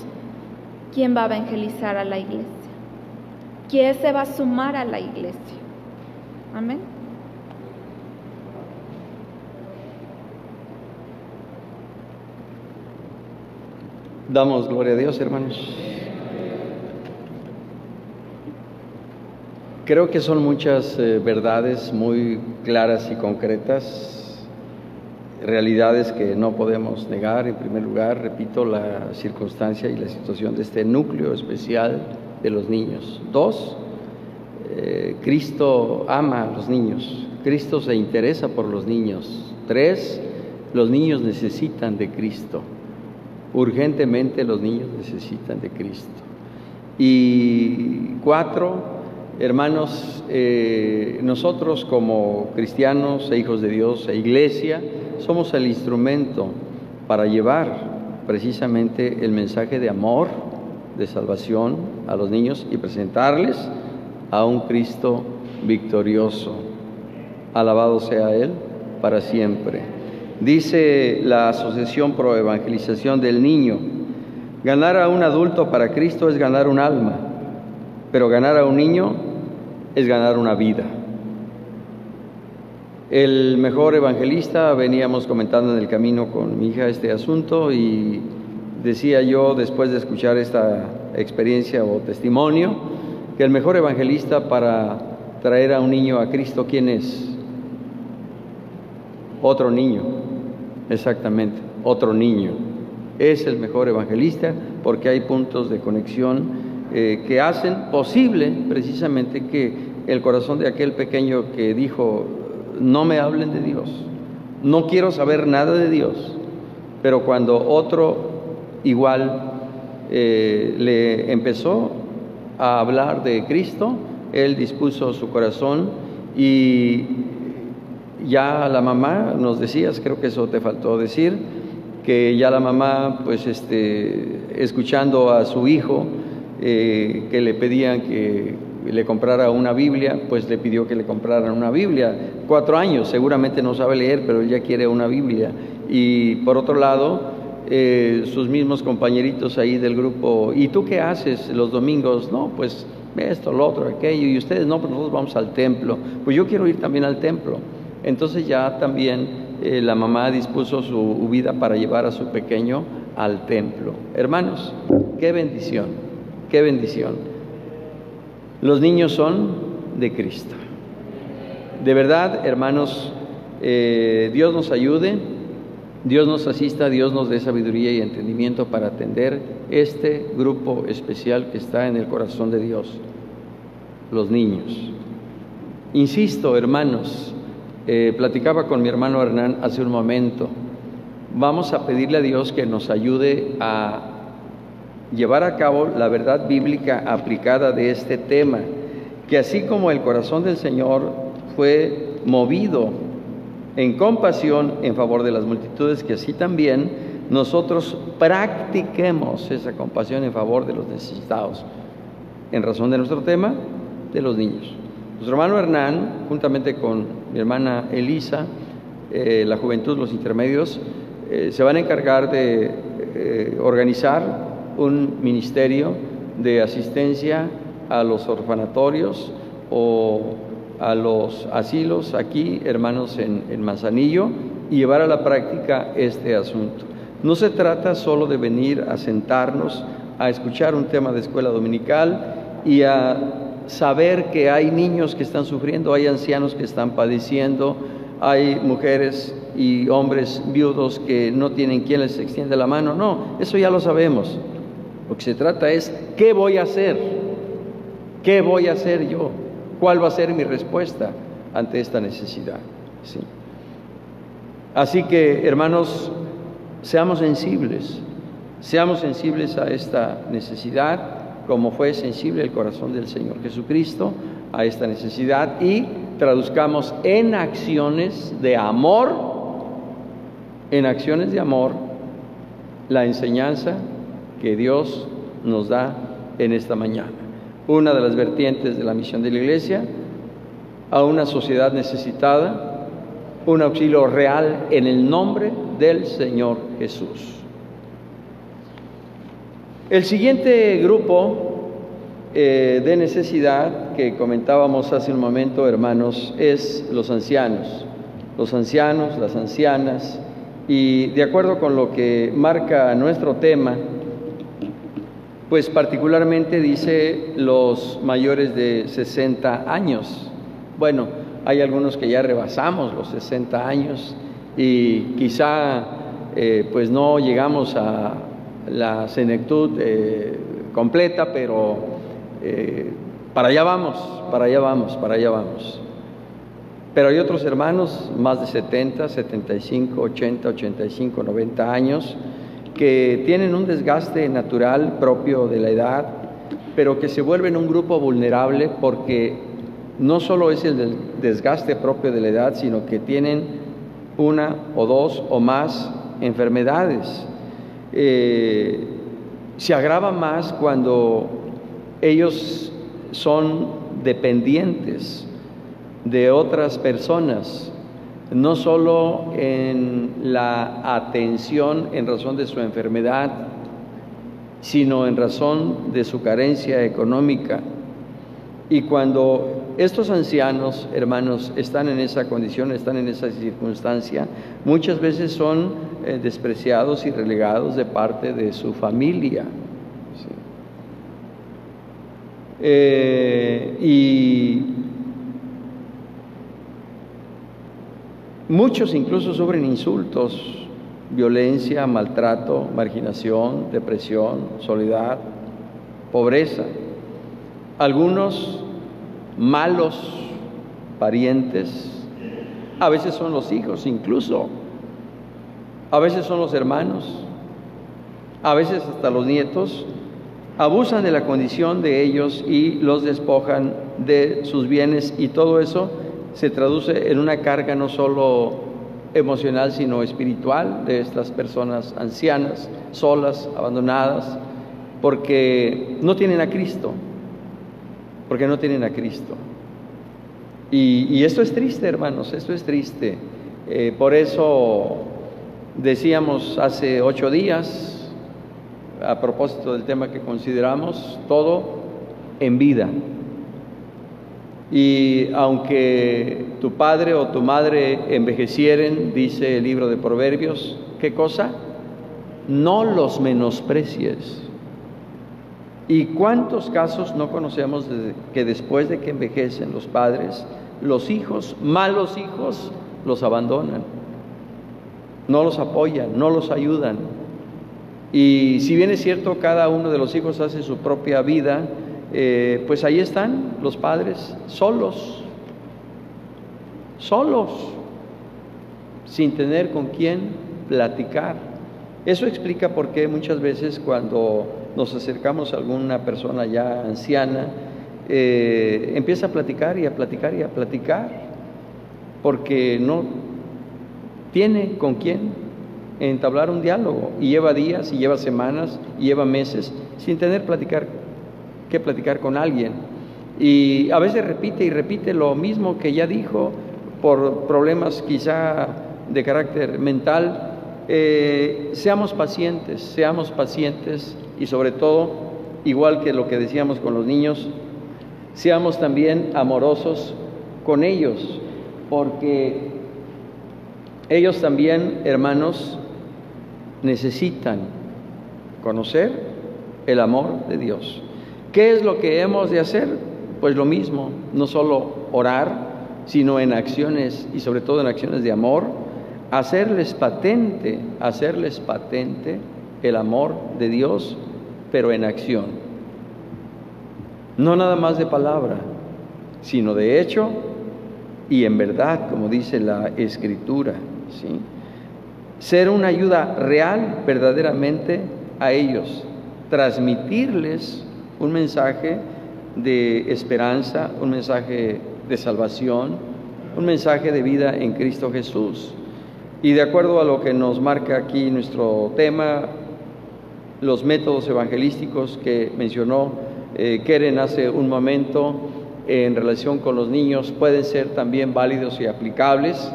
¿quién va a evangelizar a la iglesia? ¿Quién se va a sumar a la iglesia? Amén. Damos gloria a Dios, hermanos. Creo que son muchas verdades muy claras y concretas, realidades que no podemos negar. En primer lugar, repito, la circunstancia y la situación de este núcleo especial de los niños. 2, Cristo ama a los niños, Cristo se interesa por los niños. 3, los niños necesitan de Cristo. Urgentemente los niños necesitan de Cristo. Y 4, hermanos, nosotros como cristianos e hijos de Dios e iglesia, somos el instrumento para llevar precisamente el mensaje de amor, de salvación a los niños y presentarles a un Cristo victorioso. Alabado sea Él para siempre. Dice la Asociación Pro Evangelización del Niño: ganar a un adulto para Cristo es ganar un alma, pero ganar a un niño es ganar una vida. El mejor evangelista, veníamos comentando en el camino con mi hija este asunto y decía yo, después de escuchar esta experiencia o testimonio, que el mejor evangelista para traer a un niño a Cristo, ¿quién es? Otro niño, exactamente, otro niño. Es el mejor evangelista porque hay puntos de conexión que hacen posible precisamente que el corazón de aquel pequeño que dijo: no me hablen de Dios, no quiero saber nada de Dios, pero cuando otro igual le empezó a hablar de Cristo, él dispuso su corazón. Y ya la mamá, nos decías, creo que eso te faltó decir, que ya la mamá, pues escuchando a su hijo que le pedían que le comprara una Biblia, pues le pidió que le compraran una Biblia. 4 años, seguramente no sabe leer, pero ella quiere una Biblia. Y por otro lado, sus mismos compañeritos ahí del grupo: ¿y tú qué haces los domingos? No, pues esto, lo otro, aquello. Y ustedes: no, pues nosotros vamos al templo. Pues yo quiero ir también al templo. Entonces ya también la mamá dispuso su vida para llevar a su pequeño al templo. Hermanos, qué bendición, qué bendición. Los niños son de Cristo. De verdad, hermanos, Dios nos ayude, Dios nos asista, Dios nos dé sabiduría y entendimiento para atender este grupo especial que está en el corazón de Dios, los niños. Insisto, hermanos, platicaba con mi hermano Hernán hace un momento, vamos a pedirle a Dios que nos ayude a llevar a cabo la verdad bíblica aplicada de este tema, que así como el corazón del Señor fue movido en compasión en favor de las multitudes, que así también nosotros practiquemos esa compasión en favor de los necesitados, en razón de nuestro tema, de los niños. Nuestro hermano Hernán, juntamente con mi hermana Elisa, la juventud, los intermedios, se van a encargar de organizar un ministerio de asistencia a los orfanatorios o a los asilos aquí, hermanos, en Manzanillo, y llevar a la práctica este asunto. No se trata solo de venir a sentarnos a escuchar un tema de escuela dominical y a saber que hay niños que están sufriendo, hay ancianos que están padeciendo, hay mujeres y hombres viudos que no tienen quien les extienda la mano. No, eso ya lo sabemos. Lo que se trata es: ¿qué voy a hacer? ¿Qué voy a hacer yo? ¿Cuál va a ser mi respuesta ante esta necesidad? ¿Sí? Así que, hermanos, seamos sensibles a esta necesidad, como fue sensible el corazón del Señor Jesucristo a esta necesidad, y traduzcamos en acciones de amor, la enseñanza que Dios nos da en esta mañana. Una de las vertientes de la misión de la Iglesia: a una sociedad necesitada, un auxilio real en el nombre del Señor Jesús. El siguiente grupo de necesidad que comentábamos hace un momento, hermanos, es los ancianos, las ancianas, y de acuerdo con lo que marca nuestro tema, pues particularmente dice los mayores de 60 años. Bueno, hay algunos que ya rebasamos los 60 años y quizá pues no llegamos a la senectud completa, pero para allá vamos. Pero hay otros hermanos, más de 70, 75, 80, 85, 90 años, que tienen un desgaste natural propio de la edad, pero que se vuelven un grupo vulnerable porque no solo es el desgaste propio de la edad, sino que tienen una o dos o más enfermedades. Se agrava más cuando ellos son dependientes de otras personas, no solo en la atención en razón de su enfermedad, sino en razón de su carencia económica. Y cuando estos ancianos, hermanos, están en esa condición, están en esa circunstancia, muchas veces son despreciados y relegados de parte de su familia. ¿Sí? Y muchos incluso sufren insultos, violencia, maltrato, marginación, depresión, soledad, pobreza. Algunos malos parientes, a veces son los hijos incluso, a veces son los hermanos, a veces hasta los nietos, abusan de la condición de ellos y los despojan de sus bienes, y todo eso se traduce en una carga no solo emocional sino espiritual de estas personas ancianas, solas, abandonadas, porque no tienen a Cristo. Porque no tienen a Cristo. Y esto es triste, hermanos, esto es triste. Por eso decíamos hace 8 días, a propósito del tema que consideramos, todo en vida. Y aunque tu padre o tu madre envejecieren, dice el libro de Proverbios, ¿qué cosa? No los menosprecies. ¿Y cuántos casos no conocemos de que después de que envejecen los padres, los hijos, malos hijos, los abandonan, no los apoyan, no los ayudan? Y si bien es cierto, cada uno de los hijos hace su propia vida, pues ahí están los padres solos, sin tener con quién platicar. Eso explica por qué muchas veces cuando nos acercamos a alguna persona ya anciana, empieza a platicar y a platicar y a platicar, porque no tiene con quién entablar un diálogo, y lleva días, y lleva semanas, y lleva meses, sin tener que platicar con alguien. Y a veces repite y repite lo mismo que ya dijo, por problemas quizá de carácter mental. Seamos pacientes, y sobre todo, igual que lo que decíamos con los niños, seamos también amorosos con ellos, porque ellos también, hermanos, necesitan conocer el amor de Dios. ¿Qué es lo que hemos de hacer? Pues lo mismo, no solo orar, sino en acciones, y sobre todo en acciones de amor, hacerles patente el amor de Dios, pero en acción. No nada más de palabra, sino de hecho y en verdad, como dice la Escritura, ¿sí? Ser una ayuda real, verdaderamente, a ellos, transmitirles un mensaje de esperanza, un mensaje de salvación, un mensaje de vida en Cristo Jesús. Y de acuerdo a lo que nos marca aquí nuestro tema, los métodos evangelísticos que mencionó Keren hace un momento en relación con los niños pueden ser también válidos y aplicables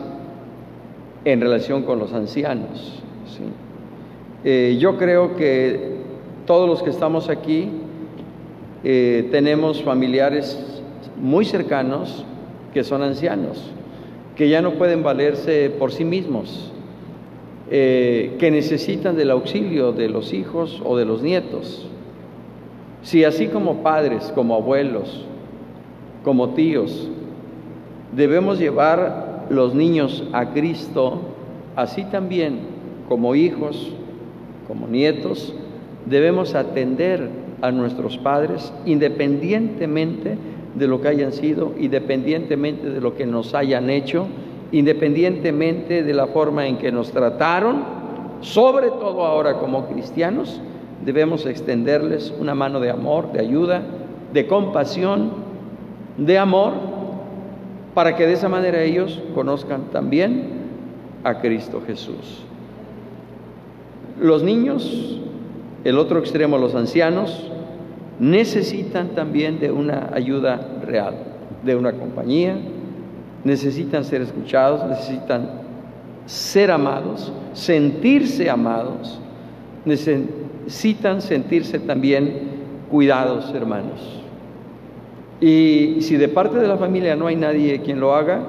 en relación con los ancianos, ¿sí? Yo creo que todos los que estamos aquí tenemos familiares muy cercanos que son ancianos, que ya no pueden valerse por sí mismos, que necesitan del auxilio de los hijos o de los nietos. Si así como padres, como abuelos, como tíos, debemos llevar los niños a Cristo, así también como hijos, como nietos, debemos atender a nuestros padres independientemente de lo que hayan sido, independientemente de lo que nos hayan hecho, independientemente de la forma en que nos trataron. Sobre todo ahora como cristianos, debemos extenderles una mano de amor, de ayuda, de compasión, de amor, para que de esa manera ellos conozcan también a Cristo Jesús. Los niños, el otro extremo, los ancianos, necesitan también de una ayuda real, de una compañía, necesitan ser escuchados, necesitan ser amados, sentirse amados, necesitan sentirse también cuidados, hermanos. Y si de parte de la familia no hay nadie quien lo haga,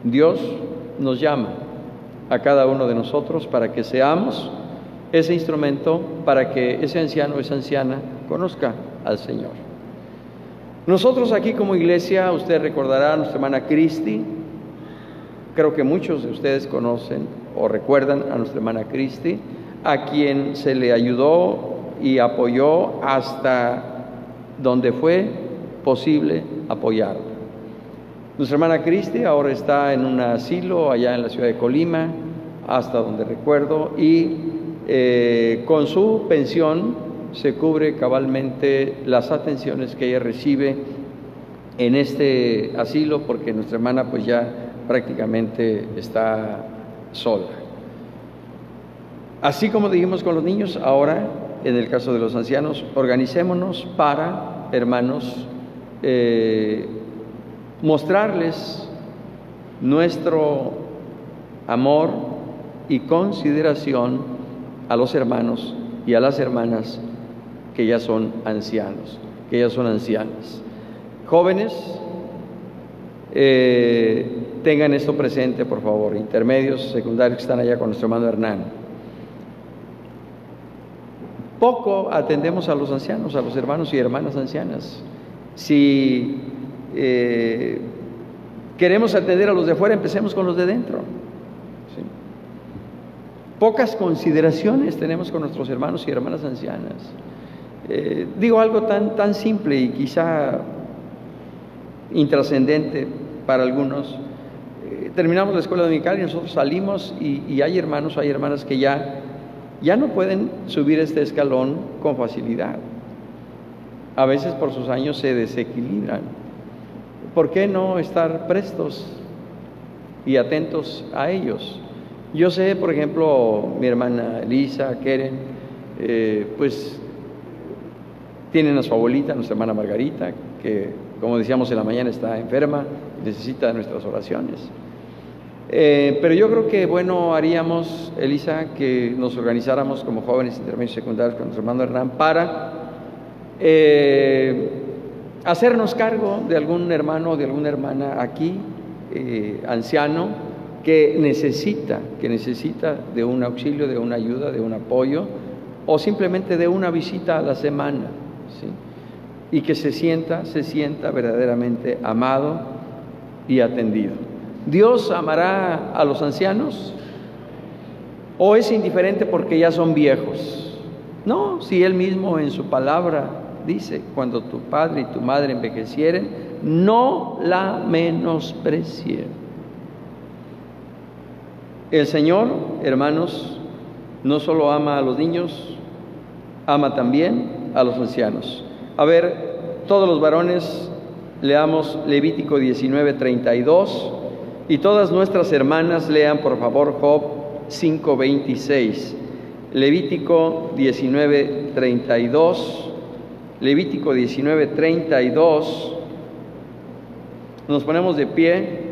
Dios nos llama a cada uno de nosotros para que seamos ese instrumento para que ese anciano o esa anciana conozca al Señor. Nosotros aquí como iglesia, usted recordará a nuestra hermana Cristi. Creo que muchos de ustedes conocen o recuerdan a nuestra hermana Cristi, a quien se le ayudó y apoyó hasta donde fue posible apoyarla. Nuestra hermana Cristi ahora está en un asilo allá en la ciudad de Colima, hasta donde recuerdo, y con su pensión se cubre cabalmente las atenciones que ella recibe en este asilo, porque nuestra hermana pues ya prácticamente está sola. Así como dijimos con los niños, ahora en el caso de los ancianos, organicémonos para, hermanos, mostrarles nuestro amor y consideración a los hermanos y a las hermanas que ya son ancianos, que ya son ancianas. Jóvenes, tengan esto presente, por favor. Intermedios, secundarios que están allá con nuestro hermano Hernán. Poco atendemos a los ancianos, a los hermanos y hermanas ancianas. Si queremos atender a los de fuera, empecemos con los de dentro. ¿Sí? Pocas consideraciones tenemos con nuestros hermanos y hermanas ancianas. Digo algo tan simple y quizá intrascendente para algunos. Terminamos la escuela dominical y nosotros salimos y hay hermanos, hay hermanas que ya no pueden subir este escalón con facilidad. A veces por sus años se desequilibran. ¿Por qué no estar prestos y atentos a ellos? Yo sé, por ejemplo, mi hermana Elisa, Keren, pues tienen a su abuelita, nuestra hermana Margarita, que como decíamos en la mañana está enferma, necesita nuestras oraciones. Pero yo creo que bueno haríamos, Elisa, que nos organizáramos como jóvenes intermedios secundarios con nuestro hermano Hernán para hacernos cargo de algún hermano o de alguna hermana aquí, anciano, que necesita de un auxilio, de una ayuda, de un apoyo, o simplemente de una visita a la semana, ¿sí? Y que se sienta verdaderamente amado y atendido. ¿Dios amará a los ancianos? ¿O es indiferente porque ya son viejos? No, si Él mismo en su palabra dice, cuando tu padre y tu madre envejecieren, no la menosprecien. El Señor, hermanos, no solo ama a los niños, ama también a los ancianos. A ver, todos los varones leamos Levítico 19:32 y todas nuestras hermanas lean por favor Job 5:26. Levítico 19:32. Levítico 19:32. Nos ponemos de pie.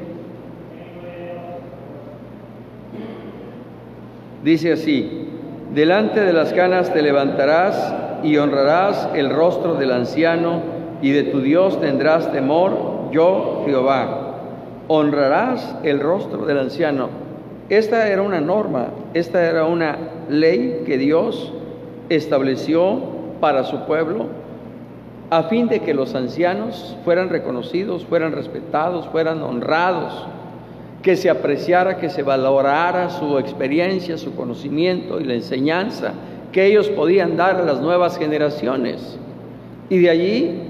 Dice así: delante de las canas te levantarás y honrarás el rostro del anciano, y de tu Dios tendrás temor, yo Jehová. Honrarás el rostro del anciano. Esta era una norma, esta era una ley que Dios estableció para su pueblo, a fin de que los ancianos fueran reconocidos, fueran respetados, fueran honrados, que se apreciara, que se valorara su experiencia, su conocimiento y la enseñanza que ellos podían dar a las nuevas generaciones. Y de allí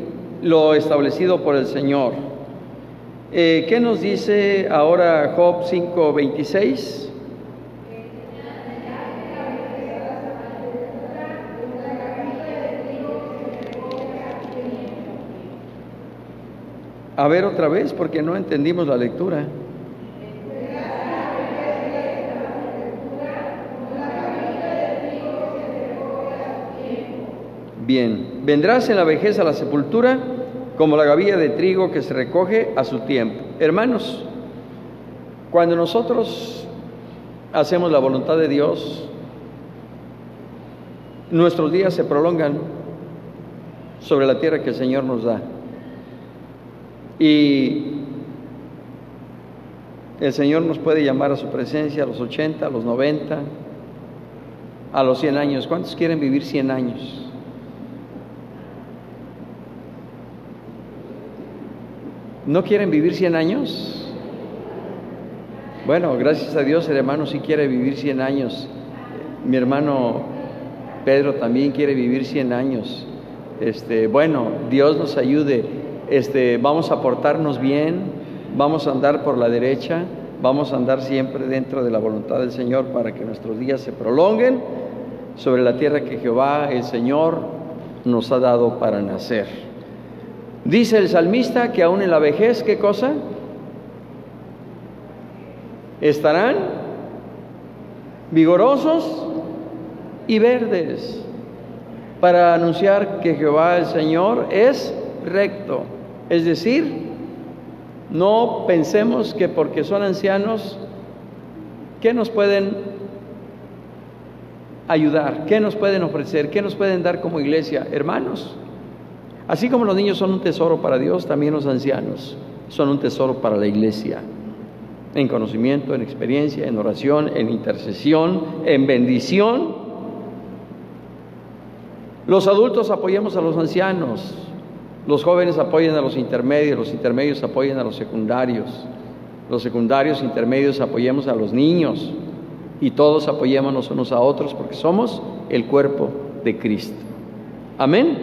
lo establecido por el Señor. ¿Qué nos dice ahora Job 5:26? A ver otra vez, porque no entendimos la lectura. Bien, vendrás en la vejez a la sepultura como la gavilla de trigo que se recoge a su tiempo. Hermanos, cuando nosotros hacemos la voluntad de Dios, nuestros días se prolongan sobre la tierra que el Señor nos da. Y el Señor nos puede llamar a su presencia a los 80, a los 90, a los 100 años. ¿Cuántos quieren vivir 100 años? ¿No quieren vivir 100 años? Bueno, gracias a Dios el hermano sí quiere vivir 100 años. Mi hermano Pedro también quiere vivir 100 años. Bueno, Dios nos ayude. Vamos a portarnos bien, vamos a andar por la derecha, vamos a andar siempre dentro de la voluntad del Señor para que nuestros días se prolonguen sobre la tierra que Jehová, el Señor, nos ha dado para nacer. Dice el salmista que aún en la vejez, ¿qué cosa? Estarán vigorosos y verdes para anunciar que Jehová, el Señor, es recto. Es decir, no pensemos que porque son ancianos, ¿qué nos pueden ayudar? ¿Qué nos pueden ofrecer? ¿Qué nos pueden dar como iglesia? Hermanos, así como los niños son un tesoro para Dios, también los ancianos son un tesoro para la iglesia. En conocimiento, en experiencia, en oración, en intercesión, en bendición. Los adultos apoyemos a los ancianos. Los jóvenes apoyan a los intermedios apoyan a los secundarios, intermedios apoyemos a los niños, y todos apoyémonos unos a otros porque somos el cuerpo de Cristo. Amén.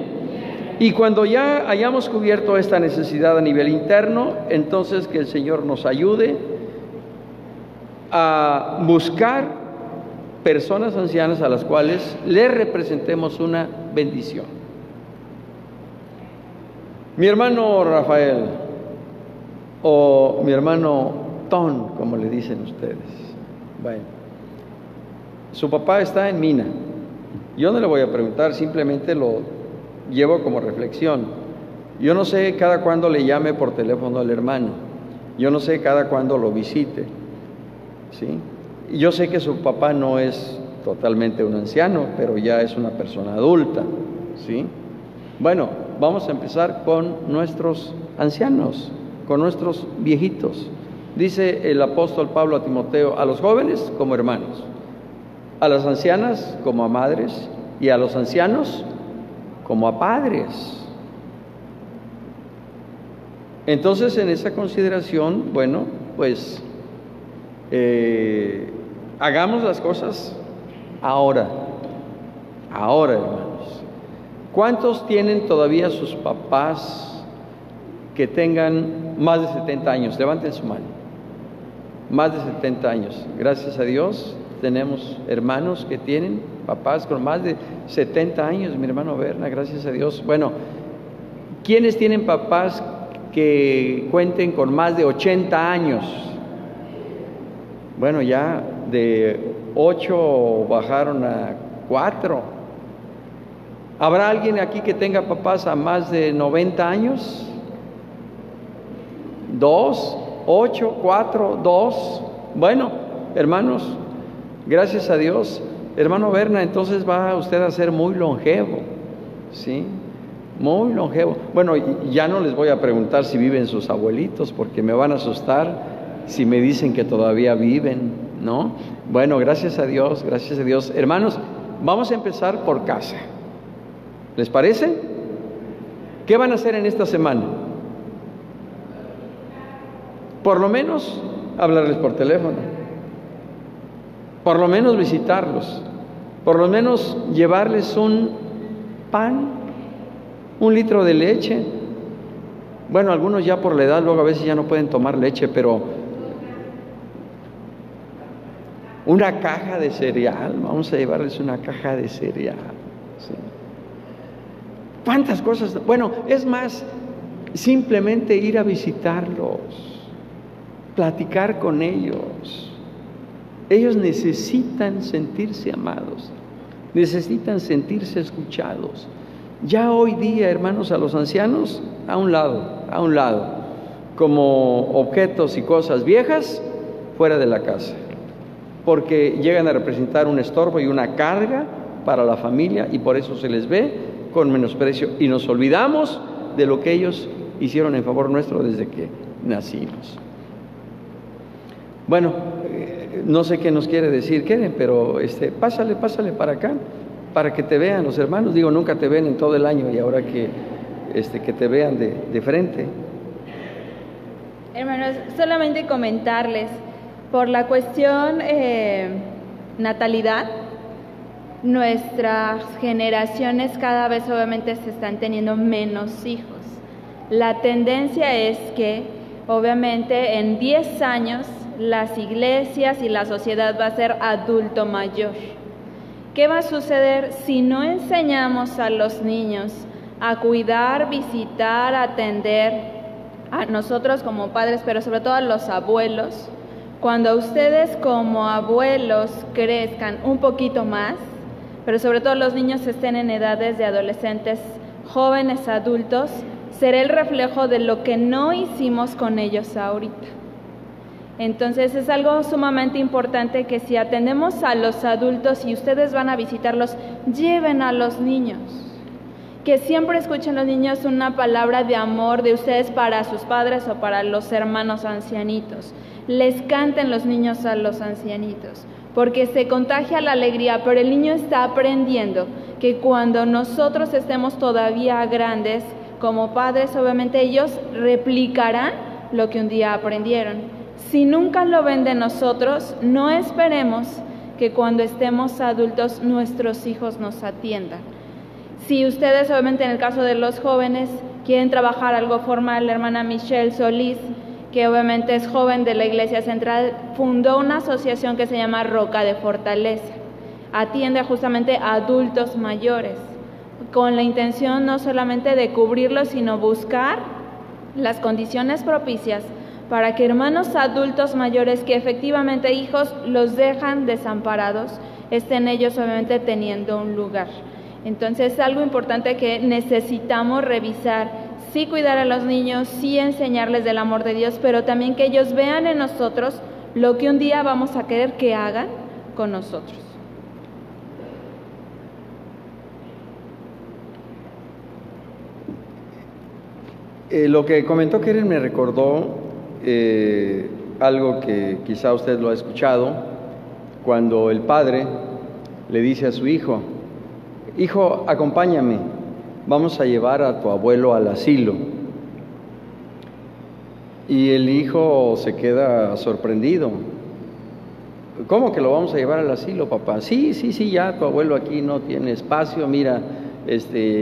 Y cuando ya hayamos cubierto esta necesidad a nivel interno, entonces que el Señor nos ayude a buscar personas ancianas a las cuales le representemos una bendición. Mi hermano Rafael, o mi hermano Ton, como le dicen ustedes. Bueno, su papá está en Mina. Yo no le voy a preguntar, simplemente lo llevo como reflexión. Yo no sé cada cuándo le llame por teléfono al hermano. Yo no sé cada cuándo lo visite. ¿Sí? Y yo sé que su papá no es totalmente un anciano, pero ya es una persona adulta. ¿Sí? Bueno, vamos a empezar con nuestros ancianos, con nuestros viejitos. Dice el apóstol Pablo a Timoteo, a los jóvenes como hermanos, a las ancianas como a madres y a los ancianos como a padres. Entonces, en esa consideración, bueno, pues hagamos las cosas ahora, hermanos. ¿Cuántos tienen todavía sus papás que tengan más de 70 años? Levanten su mano. Más de 70 años. Gracias a Dios tenemos hermanos que tienen papás con más de 70 años. Mi hermano Berna, gracias a Dios. Bueno, ¿quiénes tienen papás que cuenten con más de 80 años? Bueno, ya de 8 bajaron a 4. ¿Habrá alguien aquí que tenga papás a más de 90 años? 2, 8, 4, 2. Bueno, hermanos, gracias a Dios. Hermano Berna, entonces va usted a ser muy longevo, ¿sí? Muy longevo. Bueno, ya no les voy a preguntar si viven sus abuelitos, porque me van a asustar si me dicen que todavía viven, ¿no? Bueno, gracias a Dios, gracias a Dios. Hermanos, vamos a empezar por casa. ¿Les parece? ¿Qué van a hacer en esta semana? Por lo menos hablarles por teléfono, por lo menos visitarlos, por lo menos llevarles un pan, 1 litro de leche. Bueno, algunos ya por la edad luego a veces ya no pueden tomar leche, pero una caja de cereal, vamos a llevarles una caja de cereal, ¿sí? ¿Cuántas cosas? Bueno, es más, simplemente ir a visitarlos, platicar con ellos. Ellos necesitan sentirse amados, necesitan sentirse escuchados. Ya hoy día, hermanos, a los ancianos a un lado, como objetos y cosas viejas fuera de la casa, porque llegan a representar un estorbo y una carga para la familia, y por eso se les ve con menosprecio y nos olvidamos de lo que ellos hicieron en favor nuestro desde que nacimos. Bueno, no sé qué nos quiere decir Keren, pero pásale para acá, para que te vean los hermanos. Digo, nunca te ven en todo el año y ahora que te vean de frente. Hermanos, solamente comentarles, por la cuestión natalidad, nuestras generaciones cada vez obviamente se están teniendo menos hijos. La tendencia es que obviamente en 10 años las iglesias y la sociedad va a ser adulto mayor. ¿Qué va a suceder si no enseñamos a los niños a cuidar, visitar, atender a nosotros como padres, pero sobre todo a los abuelos? Cuando ustedes como abuelos crezcan un poquito más, pero sobre todo los niños estén en edades de adolescentes, jóvenes, adultos, será el reflejo de lo que no hicimos con ellos ahorita. Entonces es algo sumamente importante que si atendemos a los adultos y ustedes van a visitarlos, lleven a los niños. Que siempre escuchen los niños una palabra de amor de ustedes para sus padres o para los hermanos ancianitos. Les canten los niños a los ancianitos, porque se contagia la alegría, pero el niño está aprendiendo que cuando nosotros estemos todavía grandes, como padres, obviamente ellos replicarán lo que un día aprendieron. Si nunca lo ven de nosotros, no esperemos que cuando estemos adultos nuestros hijos nos atiendan. Si ustedes, obviamente en el caso de los jóvenes, quieren trabajar algo formal, la hermana Michelle Solís, que obviamente es joven de la Iglesia Central, fundó una asociación que se llama Roca de Fortaleza. Atiende justamente a adultos mayores, con la intención no solamente de cubrirlos, sino buscar las condiciones propicias para que hermanos adultos mayores que efectivamente hijos los dejan desamparados, estén ellos obviamente teniendo un lugar. Entonces es algo importante que necesitamos revisar, sí cuidar a los niños, sí enseñarles del amor de Dios, pero también que ellos vean en nosotros lo que un día vamos a querer que hagan con nosotros. Lo que comentó Keren me recordó algo que quizá usted lo ha escuchado, cuando el padre le dice a su hijo: hijo, acompáñame, vamos a llevar a tu abuelo al asilo. Y el hijo se queda sorprendido. ¿Cómo que lo vamos a llevar al asilo, papá? Sí, ya tu abuelo aquí no tiene espacio, mira,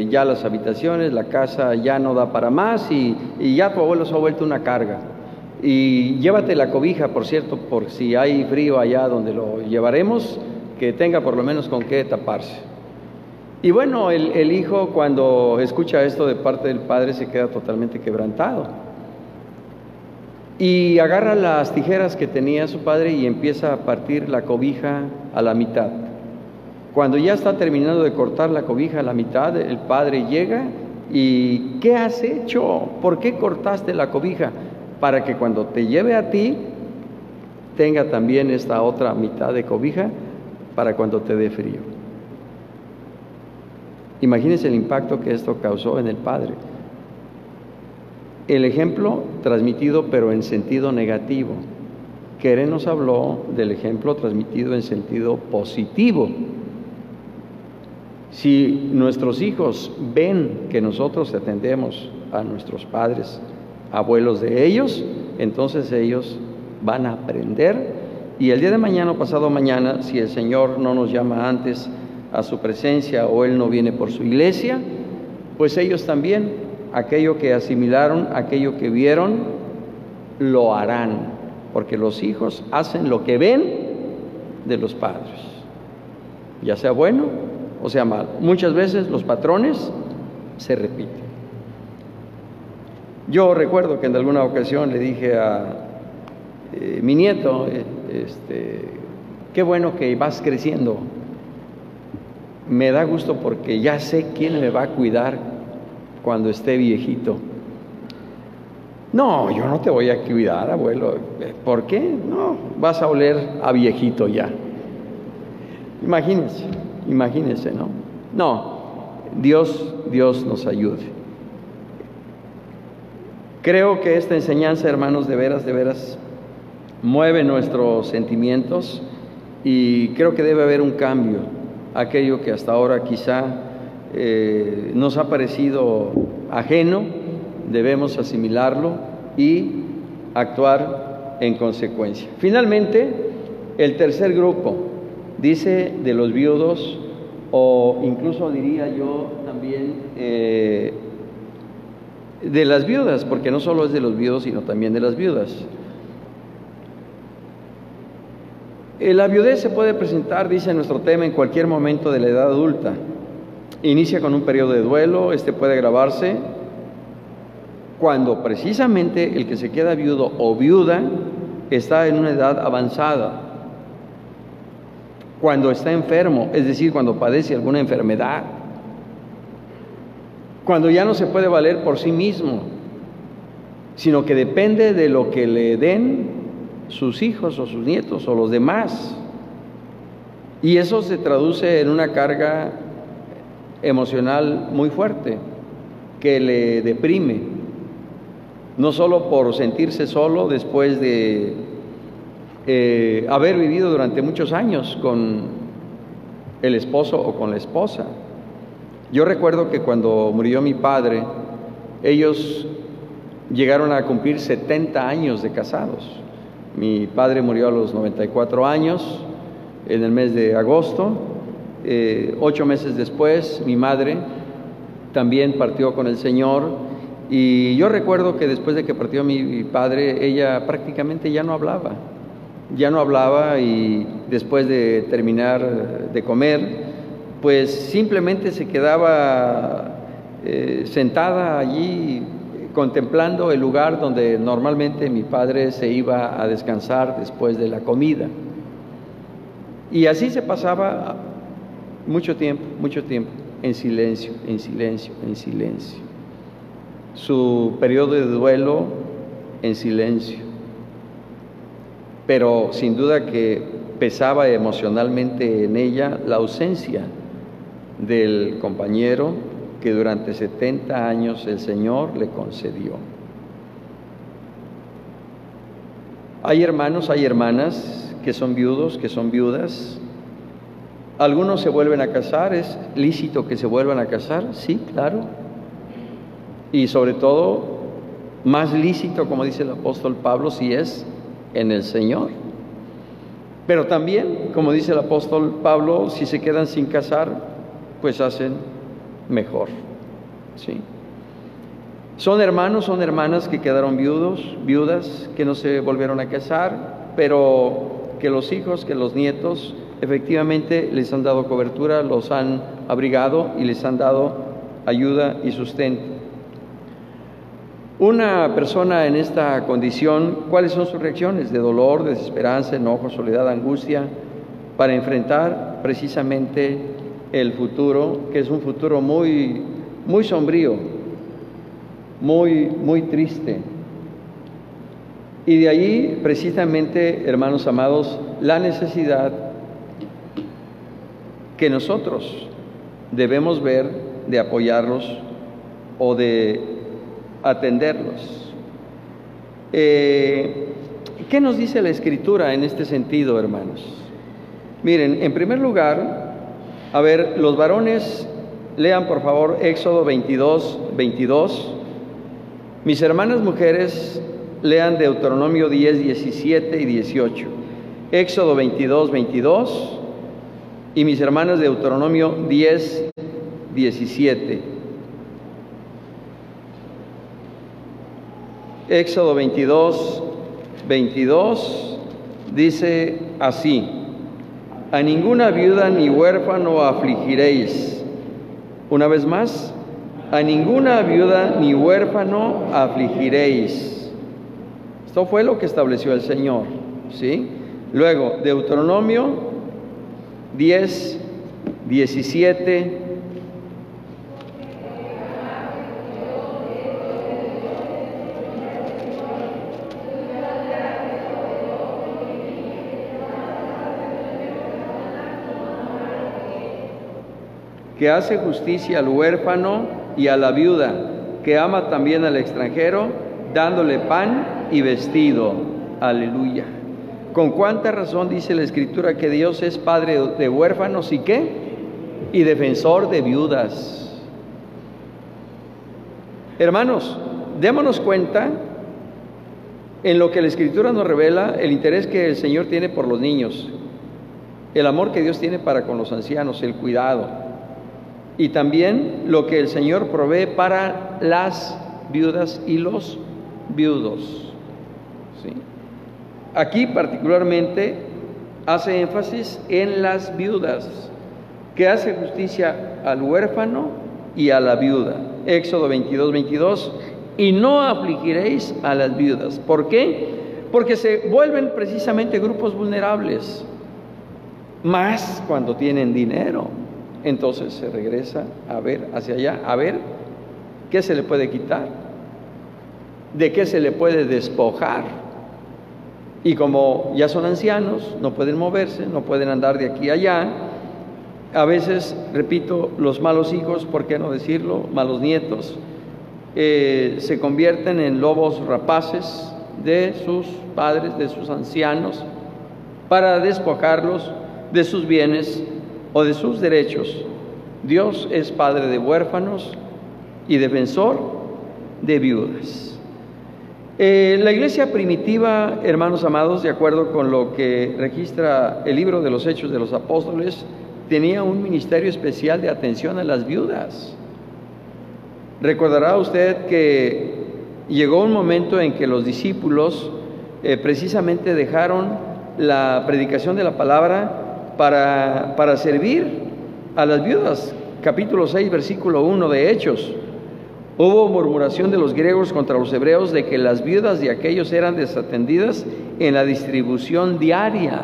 ya las habitaciones, la casa ya no da para más y ya tu abuelo se ha vuelto una carga. Y llévate la cobija, por cierto, por si hay frío allá donde lo llevaremos, que tenga por lo menos con qué taparse. Y bueno, el hijo cuando escucha esto de parte del padre se queda totalmente quebrantado. Y agarra las tijeras que tenía su padre y empieza a partir la cobija a la mitad. Cuando ya está terminando de cortar la cobija a la mitad, el padre llega y ¿qué has hecho? ¿Por qué cortaste la cobija? Para que cuando te lleve a ti, tenga también esta otra mitad de cobija para cuando te dé frío. Imagínense el impacto que esto causó en el padre. El ejemplo transmitido pero en sentido negativo. Keren nos habló del ejemplo transmitido en sentido positivo. Si nuestros hijos ven que nosotros atendemos a nuestros padres, abuelos de ellos, entonces ellos van a aprender y el día de mañana o pasado mañana, si el Señor no nos llama antes a su presencia o Él no viene por su iglesia, pues ellos también, aquello que asimilaron, aquello que vieron, lo harán, porque los hijos hacen lo que ven de los padres, ya sea bueno o sea malo. Muchas veces los patrones se repiten. Yo recuerdo que en alguna ocasión le dije a mi nieto, qué bueno que vas creciendo, me da gusto porque ya sé quién me va a cuidar cuando esté viejito. No, yo no te voy a cuidar, abuelo. ¿Por qué? No, vas a oler a viejito ya. Imagínense, ¿no? No, Dios nos ayude. Creo que esta enseñanza, hermanos, de veras, mueve nuestros sentimientos y creo que debe haber un cambio. Aquello que hasta ahora quizá nos ha parecido ajeno, debemos asimilarlo y actuar en consecuencia. Finalmente, el tercer grupo dice de los viudos, o incluso diría yo también de las viudas, porque no solo es de los viudos, sino también de las viudas. La viudez se puede presentar, dice nuestro tema, en cualquier momento de la edad adulta. Inicia con un periodo de duelo, este puede agravarse cuando precisamente el que se queda viudo o viuda está en una edad avanzada, cuando está enfermo, es decir, cuando padece alguna enfermedad, cuando ya no se puede valer por sí mismo, sino que depende de lo que le den sus hijos o sus nietos o los demás. Y eso se traduce en una carga emocional muy fuerte que le deprime, no solo por sentirse solo después de haber vivido durante muchos años con el esposo o con la esposa. Yo recuerdo que cuando murió mi padre, ellos llegaron a cumplir 70 años de casados. Mi padre murió a los 94 años, en el mes de agosto. 8 meses después, mi madre también partió con el Señor. Y yo recuerdo que después de que partió mi padre, ella prácticamente ya no hablaba. Y después de terminar de comer, pues simplemente se quedaba sentada allí contemplando el lugar donde normalmente mi padre se iba a descansar después de la comida. Y así se pasaba mucho tiempo, en silencio. Su periodo de duelo en silencio. Pero sin duda que pesaba emocionalmente en ella la ausencia del compañero que durante 70 años el Señor le concedió. Hay hermanos, hay hermanas que son viudos, que son viudas. Algunos se vuelven a casar. ¿Es lícito que se vuelvan a casar? Sí, claro. Y sobre todo, más lícito, como dice el apóstol Pablo, si es en el Señor. Pero también, como dice el apóstol Pablo, si se quedan sin casar, pues hacen mejor, ¿sí? Son hermanos, son hermanas que quedaron viudas, que no se volvieron a casar, pero que los hijos, que los nietos, efectivamente les han dado cobertura, los han abrigado y les han dado ayuda y sustento. Una persona en esta condición, ¿cuáles son sus reacciones? De dolor, desesperanza, enojo, soledad, angustia, para enfrentar precisamente el futuro, que es un futuro muy, muy sombrío, muy triste. Y de ahí, precisamente, hermanos amados, la necesidad que nosotros debemos ver de apoyarlos o de atenderlos. ¿Qué nos dice la Escritura en este sentido, hermanos? Miren, en primer lugar, a ver, los varones, lean por favor Éxodo 22. Mis hermanas mujeres, lean Deuteronomio 10, 17 y 18. Éxodo 22. Y mis hermanas, Deuteronomio 10, 17. Éxodo 22 dice así: a ninguna viuda ni huérfano afligiréis. Una vez más, a ninguna viuda ni huérfano afligiréis. Esto fue lo que estableció el Señor, ¿sí? Luego, Deuteronomio 10, 17. Que hace justicia al huérfano y a la viuda, que ama también al extranjero, dándole pan y vestido. Aleluya. ¿Con cuánta razón dice la Escritura que Dios es padre de huérfanos y qué? Y defensor de viudas. Hermanos, démonos cuenta en lo que la Escritura nos revela el interés que el Señor tiene por los niños, el amor que Dios tiene para con los ancianos, el cuidado, y también lo que el Señor provee para las viudas y los viudos. ¿Sí? Aquí particularmente hace énfasis en las viudas, que hace justicia al huérfano y a la viuda. Éxodo 22:22, y no afligiréis a las viudas. ¿Por qué? Porque se vuelven precisamente grupos vulnerables, más cuando tienen dinero. Entonces se regresa a ver hacia allá, a ver qué se le puede quitar, de qué se le puede despojar. Y como ya son ancianos, no pueden moverse, no pueden andar de aquí a allá. A veces, repito, los malos hijos, ¿por qué no decirlo? Malos nietos, se convierten en lobos rapaces de sus padres, de sus ancianos, para despojarlos de sus bienes o de sus derechos. Dios es padre de huérfanos y defensor de viudas. La iglesia primitiva, hermanos amados, de acuerdo con lo que registra el libro de los Hechos de los Apóstoles, tenía un ministerio especial de atención a las viudas. Recordará usted que llegó un momento en que los discípulos precisamente dejaron la predicación de la palabra para servir a las viudas. Capítulo 6, versículo 1 de Hechos. Hubo murmuración de los griegos contra los hebreos de que las viudas de aquellos eran desatendidas en la distribución diaria.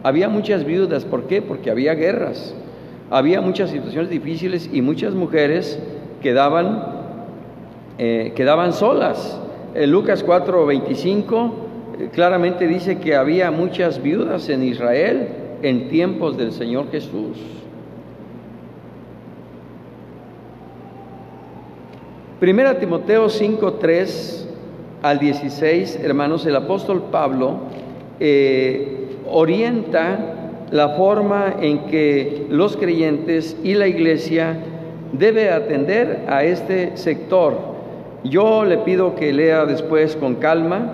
Había muchas viudas, ¿por qué? Porque había guerras, había muchas situaciones difíciles y muchas mujeres quedaban solas. En Lucas 4:25 claramente dice que había muchas viudas en Israel en tiempos del Señor Jesús. Primera Timoteo 5:3 al 16, hermanos, el apóstol Pablo orienta la forma en que los creyentes y la iglesia debe atender a este sector. Yo le pido que lea después con calma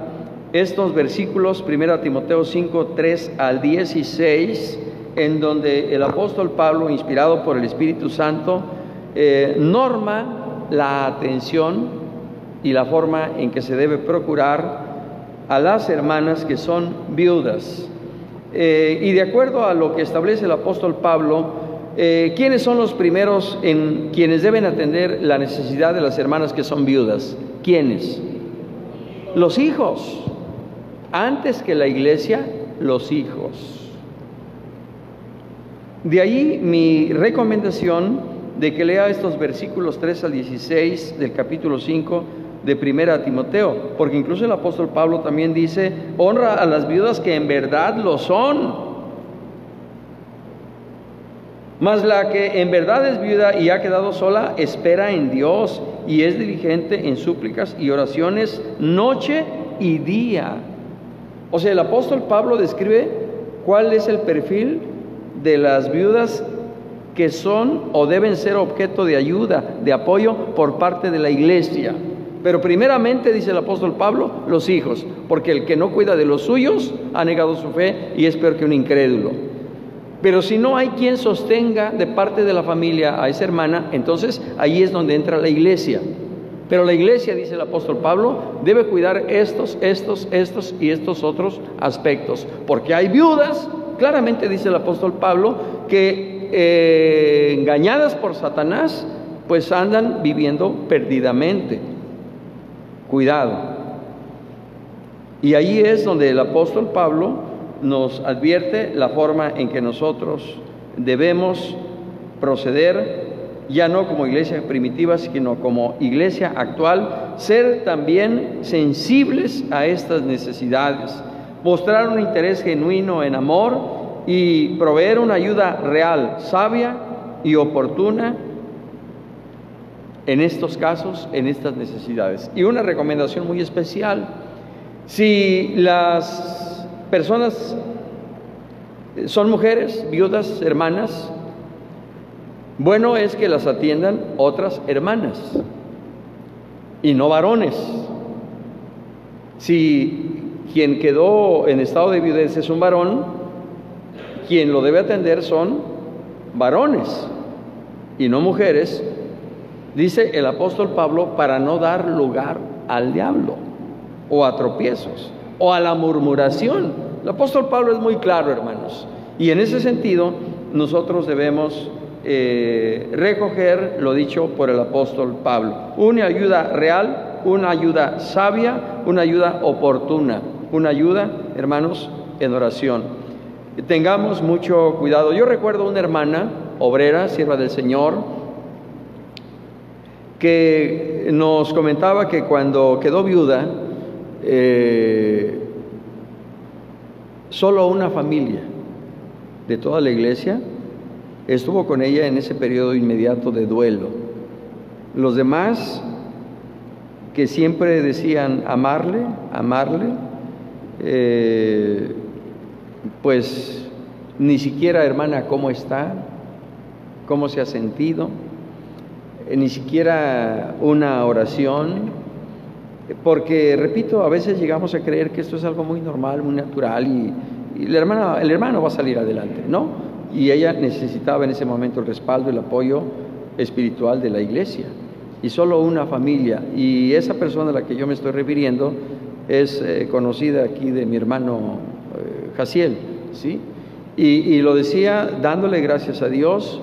estos versículos, 1 Timoteo 5:3 al 16, en donde el apóstol Pablo, inspirado por el Espíritu Santo, norma la atención y la forma en que se debe procurar a las hermanas que son viudas. Y de acuerdo a lo que establece el apóstol Pablo, ¿quiénes son los primeros en quienes deben atender la necesidad de las hermanas que son viudas? ¿Quiénes? Los hijos. Antes que la iglesia, los hijos. De ahí mi recomendación de que lea estos versículos 3 al 16 del capítulo 5 de 1 Timoteo, porque incluso el apóstol Pablo también dice: honra a las viudas que en verdad lo son. Mas la que en verdad es viuda y ha quedado sola, espera en Dios y es diligente en súplicas y oraciones noche y día. O sea, el apóstol Pablo describe cuál es el perfil de las viudas que son o deben ser objeto de ayuda, de apoyo por parte de la iglesia. Pero primeramente, dice el apóstol Pablo, los hijos, porque el que no cuida de los suyos ha negado su fe y es peor que un incrédulo. Pero si no hay quien sostenga de parte de la familia a esa hermana, entonces ahí es donde entra la iglesia. Pero la iglesia, dice el apóstol Pablo, debe cuidar estos y estos otros aspectos, porque hay viudas, claramente dice el apóstol Pablo, que engañadas por Satanás, pues andan viviendo perdidamente. Cuidado. Y ahí es donde el apóstol Pablo nos advierte la forma en que nosotros debemos proceder, ya no como iglesia primitiva, sino como iglesia actual, ser también sensibles a estas necesidades, mostrar un interés genuino en amor y proveer una ayuda real, sabia y oportuna en estos casos, en estas necesidades. Y una recomendación muy especial: si las personas son mujeres, viudas, hermanas, bueno es que las atiendan otras hermanas y no varones. Si quien quedó en estado de viudez es un varón, quien lo debe atender son varones y no mujeres, dice el apóstol Pablo, para no dar lugar al diablo o a tropiezos o a la murmuración. El apóstol Pablo es muy claro, hermanos, y en ese sentido nosotros debemos recoger lo dicho por el apóstol Pablo: una ayuda real, una ayuda sabia, una ayuda oportuna, una ayuda, hermanos, en oración. Tengamos mucho cuidado. Yo recuerdo una hermana obrera, sierva del Señor, que nos comentaba que cuando quedó viuda, solo una familia de toda la iglesia estuvo con ella en ese periodo inmediato de duelo. Los demás, que siempre decían amarle, pues ni siquiera, hermana, ¿cómo está? ¿Cómo se ha sentido? Ni siquiera una oración, porque, repito, a veces llegamos a creer que esto es algo muy normal, muy natural, y el hermano va a salir adelante, ¿no? Y ella necesitaba en ese momento el respaldo, el apoyo espiritual de la iglesia, y solo una familia. Y esa persona a la que yo me estoy refiriendo es conocida aquí de mi hermano Jaciel, ¿sí? Y lo decía dándole gracias a Dios,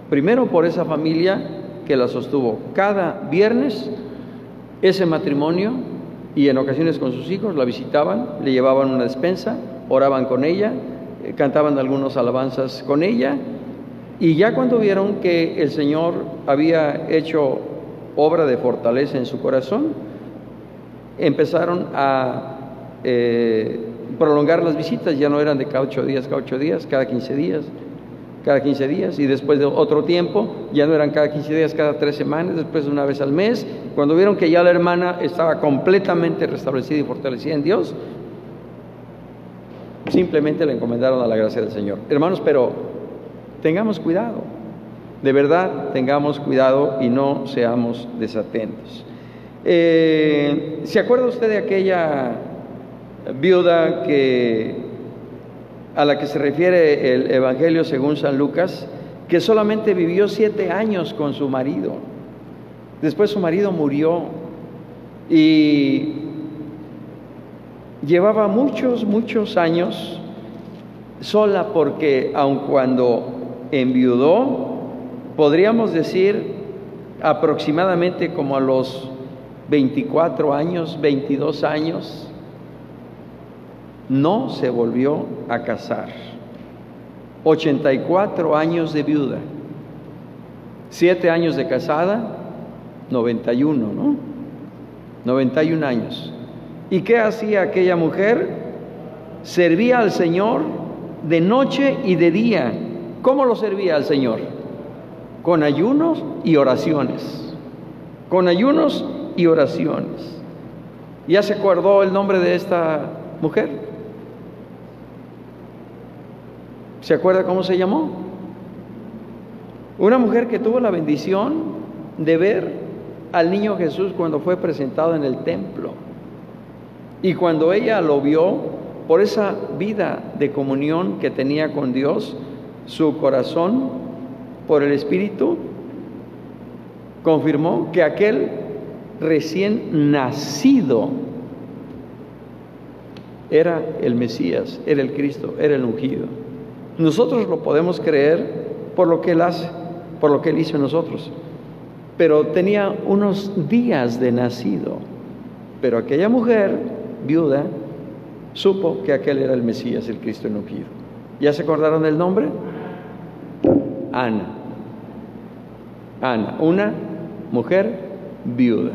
primero por esa familia que la sostuvo cada viernes, ese matrimonio, y en ocasiones con sus hijos la visitaban, le llevaban una despensa, oraban con ella, cantaban algunas alabanzas con ella, y ya cuando vieron que el Señor había hecho obra de fortaleza en su corazón, empezaron a prolongar las visitas. Ya no eran de cada 8 días, cada 15 días, y después de otro tiempo, ya no eran cada 15 días, cada 3 semanas, después una vez al mes. Cuando vieron que ya la hermana estaba completamente restablecida y fortalecida en Dios, simplemente le encomendaron a la gracia del Señor. Hermanos, pero tengamos cuidado, de verdad tengamos cuidado y no seamos desatentos. ¿Se acuerda usted de aquella viuda a la que se refiere el Evangelio según San Lucas, que solamente vivió 7 años con su marido? Después su marido murió y llevaba muchos años sola, porque aun cuando enviudó, podríamos decir aproximadamente como a los 24 años, 22 años, no se volvió a casar. 84 años de viuda, 7 años de casada, 91, ¿no? 91 años. ¿Y qué hacía aquella mujer? Servía al Señor de noche y de día. ¿Cómo lo servía al Señor? Con ayunos y oraciones. Con ayunos y oraciones. ¿Ya se acordó el nombre de esta mujer? ¿Se acuerda cómo se llamó? Una mujer que tuvo la bendición de ver al niño Jesús cuando fue presentado en el templo. Y cuando ella lo vio, por esa vida de comunión que tenía con Dios, su corazón, por el Espíritu, confirmó que aquel recién nacido era el Mesías, era el Cristo, era el ungido. Nosotros lo podemos creer por lo que Él hace, por lo que Él hizo en nosotros. Pero tenía unos días de nacido. Pero aquella mujer viuda supo que aquel era el Mesías, el Cristo ungido. ¿Ya se acordaron del nombre? Ana, una mujer viuda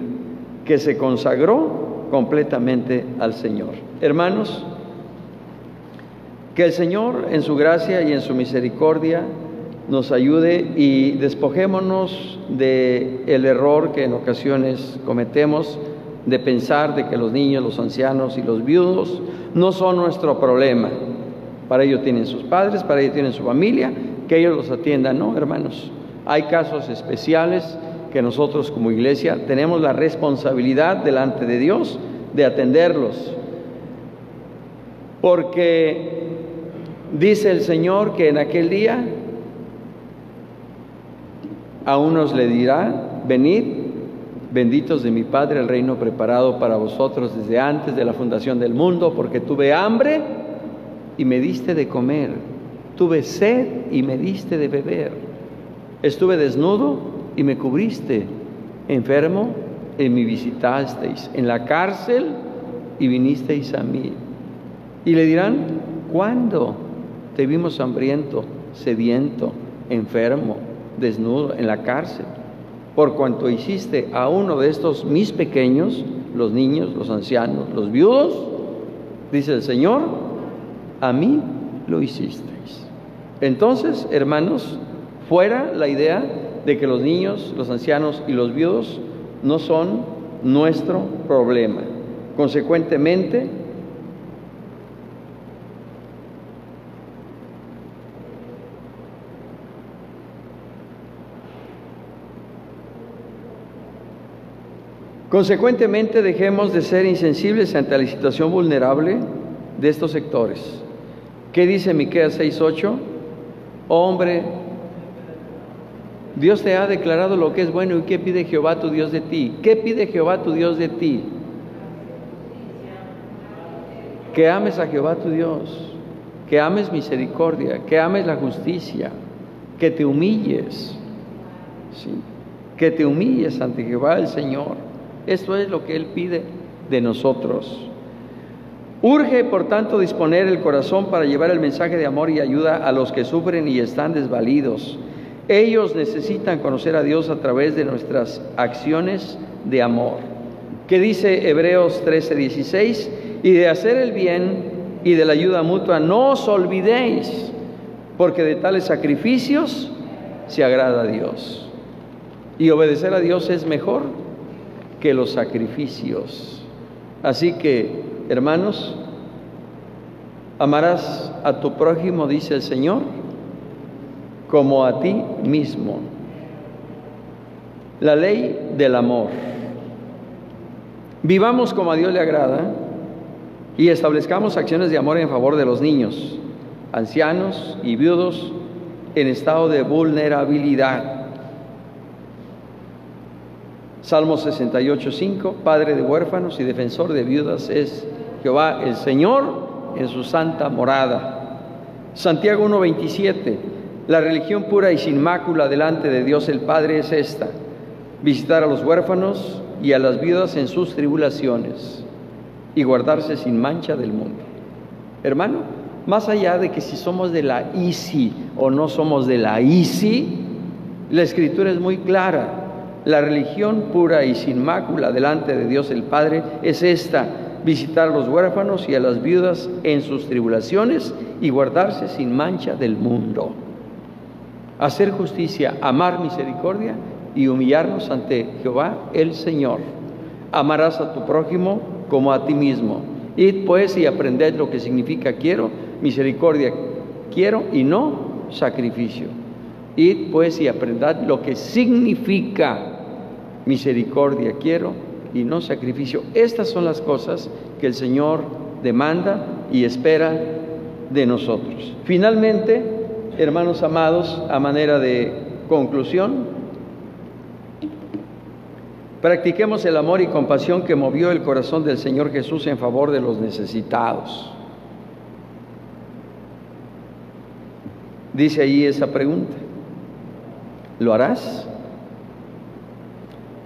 que se consagró completamente al Señor. Hermanos, que el Señor en su gracia y en su misericordia nos ayude y despojémonos del error que en ocasiones cometemos de pensar de que los niños, los ancianos y los viudos no son nuestro problema. Para ello tienen sus padres, para ello tienen su familia, que ellos los atiendan. No, hermanos, hay casos especiales que nosotros como iglesia tenemos la responsabilidad delante de Dios de atenderlos, porque dice el Señor que en aquel día a unos le dirá: venid, benditos de mi Padre, el reino preparado para vosotros desde antes de la fundación del mundo, porque tuve hambre y me diste de comer, tuve sed y me diste de beber, estuve desnudo y me cubriste, enfermo y me visitasteis, en la cárcel y vinisteis a mí. Y le dirán: ¿cuándo te vimos hambriento, sediento, enfermo, desnudo, en la cárcel? Por cuanto hiciste a uno de estos mis pequeños, los niños, los ancianos, los viudos, dice el Señor, a mí lo hicisteis. Entonces, hermanos, fuera la idea de que los niños, los ancianos y los viudos no son nuestro problema. Consecuentemente, dejemos de ser insensibles ante la situación vulnerable de estos sectores. ¿Qué dice Miqueas 6:8? Hombre, Dios te ha declarado lo que es bueno, ¿y qué pide Jehová tu Dios de ti? ¿Qué pide Jehová tu Dios de ti? Que ames a Jehová tu Dios, que ames misericordia, que ames la justicia, que te humilles, ¿sí? Que te humilles ante Jehová el Señor. Esto es lo que Él pide de nosotros. Urge, por tanto, disponer el corazón para llevar el mensaje de amor y ayuda a los que sufren y están desvalidos. Ellos necesitan conocer a Dios a través de nuestras acciones de amor. ¿Qué dice Hebreos 13:16? Y de hacer el bien y de la ayuda mutua no os olvidéis, porque de tales sacrificios se agrada a Dios. Y obedecer a Dios es mejor que los sacrificios. Así que, hermanos, amarás a tu prójimo, dice el Señor, como a ti mismo. La ley del amor. Vivamos como a Dios le agrada y establezcamos acciones de amor en favor de los niños, ancianos y viudos en estado de vulnerabilidad. Salmo 68:5, Padre de huérfanos y defensor de viudas es Jehová el Señor en su santa morada. Santiago 1:27, la religión pura y sin mácula delante de Dios el Padre es esta: visitar a los huérfanos y a las viudas en sus tribulaciones y guardarse sin mancha del mundo. Hermano, más allá de que si somos de la ISI o no somos de la ISI, la Escritura es muy clara. La religión pura y sin mácula delante de Dios el Padre es esta: visitar a los huérfanos y a las viudas en sus tribulaciones y guardarse sin mancha del mundo. Hacer justicia, amar misericordia y humillarnos ante Jehová el Señor. Amarás a tu prójimo como a ti mismo. Id pues y aprended lo que significa quiero, misericordia quiero y no sacrificio. Id pues y aprended lo que significa misericordia quiero y no sacrificio. Estas son las cosas que el Señor demanda y espera de nosotros. Finalmente, hermanos amados, a manera de conclusión, practiquemos el amor y compasión que movió el corazón del Señor Jesús en favor de los necesitados. Dice allí esa pregunta: ¿lo harás?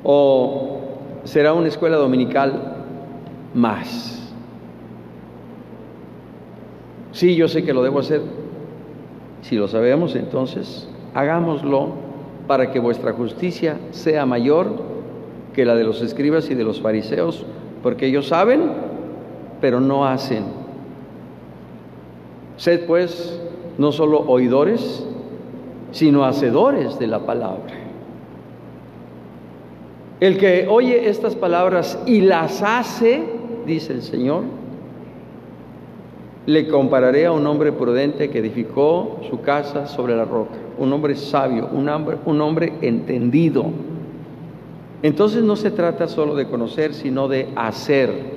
¿O será una escuela dominical más? Sí, yo sé que lo debo hacer. Si lo sabemos, entonces hagámoslo para que vuestra justicia sea mayor que la de los escribas y de los fariseos, porque ellos saben, pero no hacen. Sed pues no solo oidores, sino hacedores de la palabra. El que oye estas palabras y las hace, dice el Señor, le compararé a un hombre prudente que edificó su casa sobre la roca, un hombre sabio, un hombre entendido. Entonces no se trata solo de conocer, sino de hacer.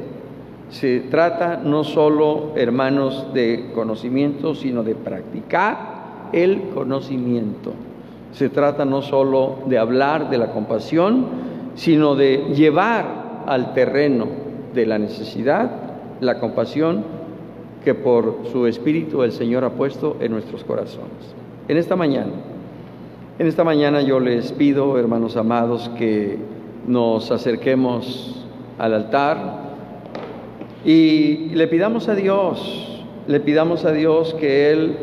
Se trata no solo, hermanos, de conocimiento, sino de practicar el conocimiento. Se trata no solo de hablar de la compasión, sino de llevar al terreno de la necesidad la compasión que por su Espíritu el Señor ha puesto en nuestros corazones. En esta mañana yo les pido, hermanos amados, que nos acerquemos al altar y le pidamos a Dios que Él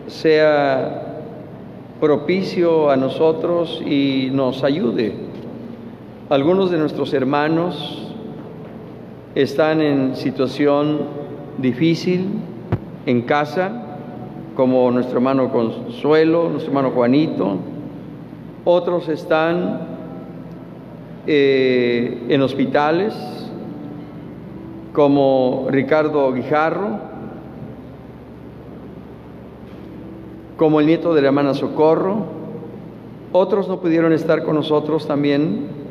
sea propicio a nosotros y nos ayude. Algunos de nuestros hermanos están en situación difícil en casa, como nuestro hermano Consuelo, nuestro hermano Juanito. Otros están en hospitales, como Ricardo Guijarro, como el nieto de la hermana Socorro. Otros no pudieron estar con nosotros también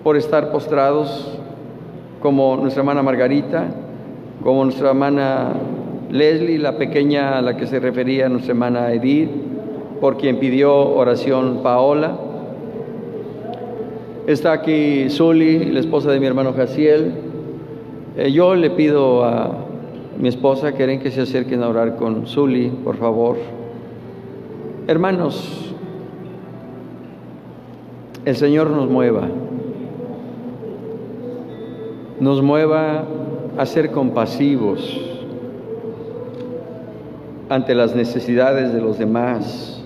por estar postrados, como nuestra hermana Margarita, como nuestra hermana Leslie, la pequeña a la que se refería nuestra hermana Edith, por quien pidió oración Paola. Está aquí Zuli, la esposa de mi hermano Jaciel. Yo le pido a mi esposa, quieren que se acerquen a orar con Zuli, por favor. Hermanos, el Señor nos mueva a ser compasivos ante las necesidades de los demás,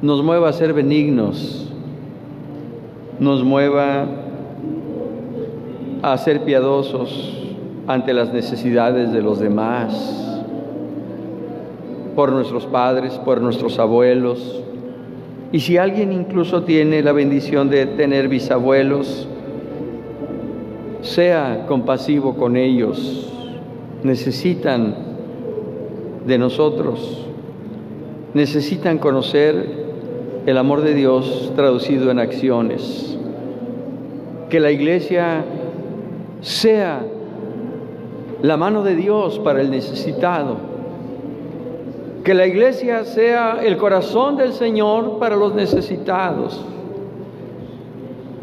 nos mueva a ser benignos, nos mueva a ser piadosos ante las necesidades de los demás, por nuestros padres, por nuestros abuelos, y si alguien incluso tiene la bendición de tener bisabuelos, sea compasivo con ellos. Necesitan de nosotros, necesitan conocer el amor de Dios traducido en acciones. Que la iglesia sea la mano de Dios para el necesitado. Que la iglesia sea el corazón del Señor para los necesitados.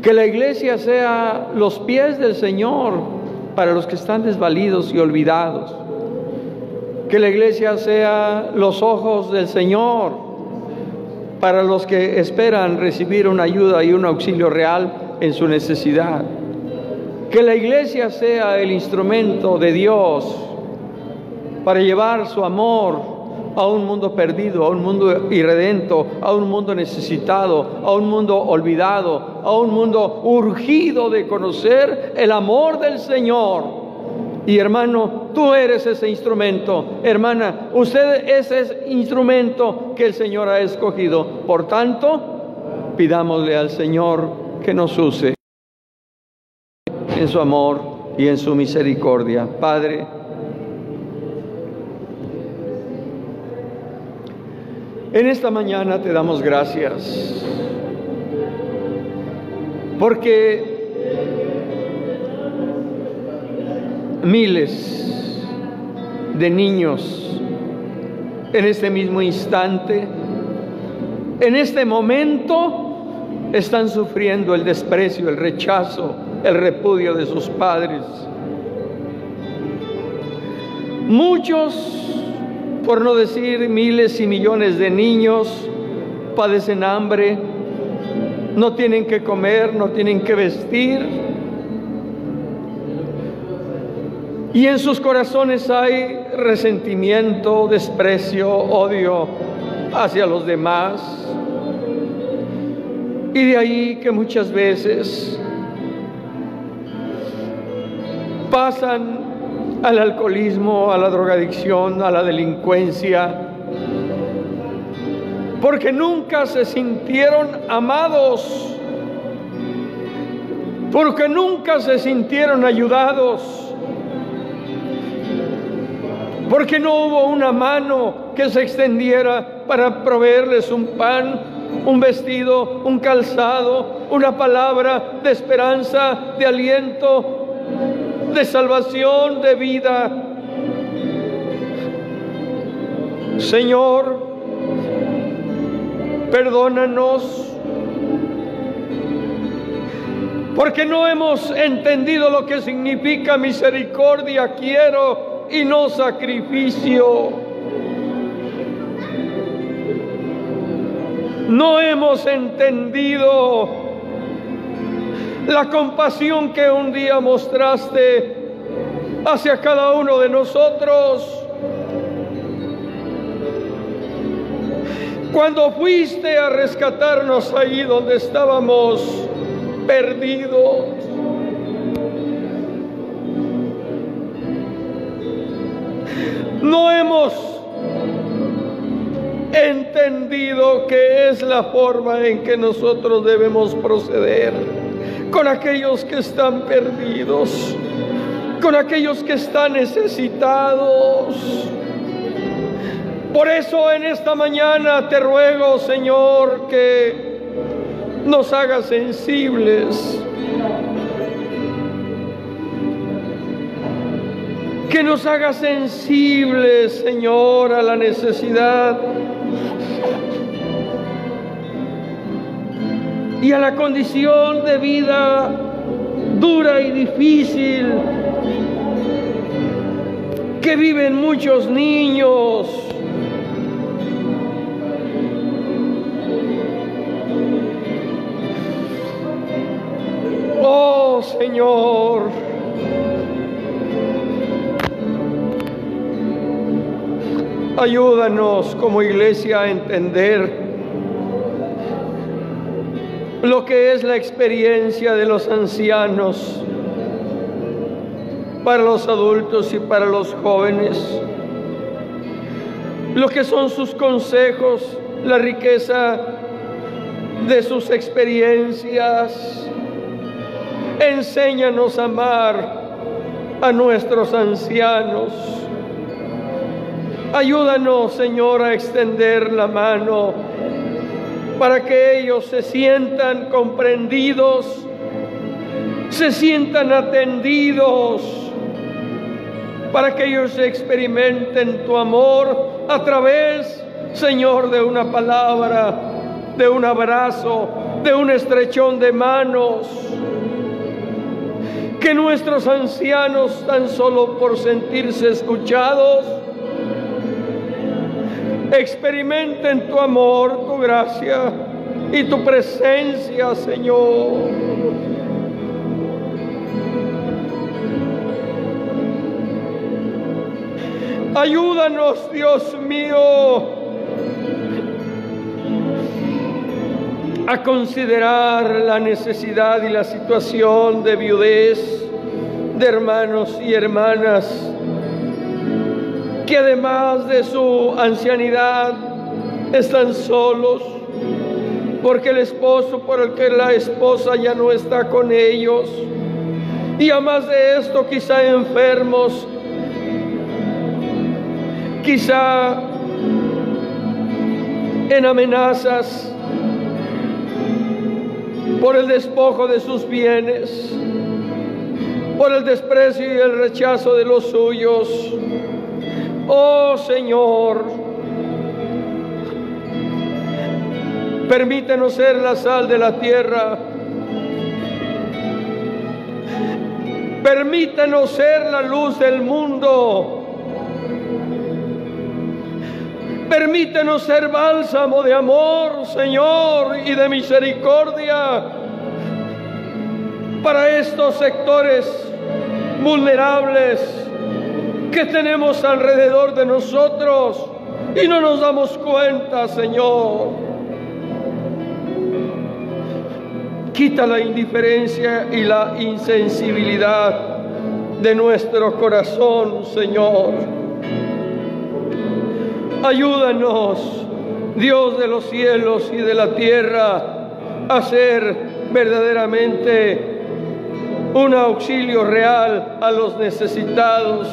Que la iglesia sea los pies del Señor para los que están desvalidos y olvidados. Que la iglesia sea los ojos del Señor para los que esperan recibir una ayuda y un auxilio real en su necesidad. Que la iglesia sea el instrumento de Dios para llevar su amor a un mundo perdido, a un mundo irredento, a un mundo necesitado, a un mundo olvidado, a un mundo urgido de conocer el amor del Señor. Y hermano, tú eres ese instrumento. Hermana, usted es ese instrumento que el Señor ha escogido. Por tanto, pidámosle al Señor que nos use en su amor y en su misericordia. Padre, en esta mañana te damos gracias porque miles de niños en este mismo instante, en este momento, están sufriendo el desprecio, el rechazo, el repudio de sus padres. Muchos, por no decir miles y millones de niños, padecen hambre, no tienen que comer, no tienen que vestir. Y en sus corazones hay resentimiento, desprecio, odio hacia los demás. Y de ahí que muchas veces pasan al alcoholismo, a la drogadicción, a la delincuencia. porque nunca se sintieron amados, porque nunca se sintieron ayudados, porque no hubo una mano que se extendiera para proveerles un pan, un vestido, un calzado, una palabra de esperanza, de aliento, de salvación, de vida. Señor, perdónanos, porque no hemos entendido lo que significa misericordia quiero y no sacrificio. No hemos entendido la compasión que un día mostraste hacia cada uno de nosotros, cuando fuiste a rescatarnos ahí donde estábamos perdidos. No hemos entendido que es la forma en que nosotros debemos proceder con aquellos que están perdidos, con aquellos que están necesitados. Por eso en esta mañana te ruego, Señor, que nos hagas sensibles, que nos hagas sensibles, Señor, a la necesidad y a la condición de vida dura y difícil que viven muchos niños. Oh, Señor, ayúdanos como iglesia a entender lo que es la experiencia de los ancianos para los adultos y para los jóvenes, lo que son sus consejos, la riqueza de sus experiencias. Enséñanos a amar a nuestros ancianos. Ayúdanos, Señor, a extender la mano para que ellos se sientan comprendidos, se sientan atendidos, para que ellos experimenten tu amor a través, Señor, de una palabra, de un abrazo, de un estrechón de manos. Que nuestros ancianos, tan solo por sentirse escuchados, experimenten tu amor, tu gracia y tu presencia, Señor. Ayúdanos, Dios mío, a considerar la necesidad y la situación de viudez de hermanos y hermanas que además de su ancianidad están solos, porque el esposo, por el que la esposa ya no está con ellos, y además de esto quizá enfermos, quizá en amenazas por el despojo de sus bienes, por el desprecio y el rechazo de los suyos. Oh, Señor, permítenos ser la sal de la tierra. Permítenos ser la luz del mundo. Permítenos ser bálsamo de amor, Señor, y de misericordia para estos sectores vulnerables que tenemos alrededor de nosotros y no nos damos cuenta, Señor. Quita la indiferencia y la insensibilidad de nuestro corazón, Señor. Ayúdanos Dios de los cielos y de la tierra, hacer verdaderamente un auxilio real a los necesitados,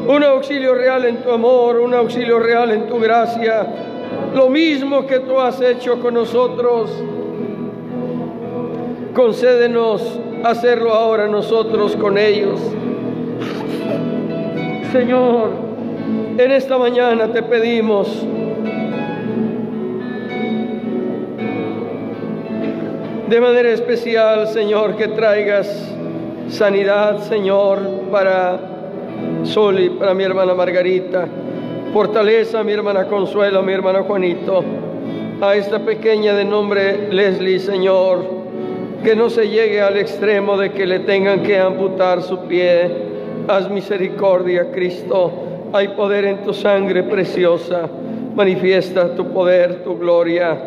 un auxilio real en tu amor, un auxilio real en tu gracia, lo mismo que tú has hecho con nosotros. Concédenos hacerlo ahora nosotros con ellos. Señor, en esta mañana te pedimos de manera especial, Señor, que traigas sanidad, Señor, para Soli, para mi hermana Margarita, fortaleza a mi hermana Consuelo, a mi hermano Juanito, a esta pequeña de nombre Leslie, Señor, que no se llegue al extremo de que le tengan que amputar su pie. Haz misericordia, Cristo. Hay poder en tu sangre preciosa. Manifiesta tu poder, tu gloria,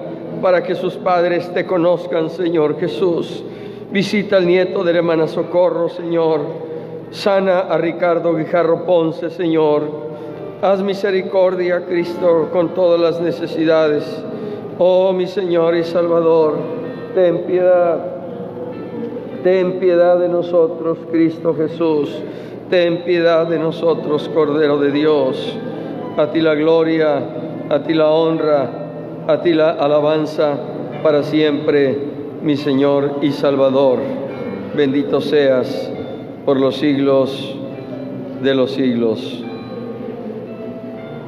para que sus padres te conozcan, Señor Jesús. Visita al nieto de la hermana Socorro, Señor. Sana a Ricardo Guijarro Ponce, Señor. Haz misericordia, Cristo, con todas las necesidades. Oh, mi Señor y Salvador, ten piedad. Ten piedad de nosotros, Cristo Jesús. Ten piedad de nosotros, Cordero de Dios. A ti la gloria, a ti la honra, a ti la alabanza para siempre, mi Señor y Salvador. Bendito seas por los siglos de los siglos.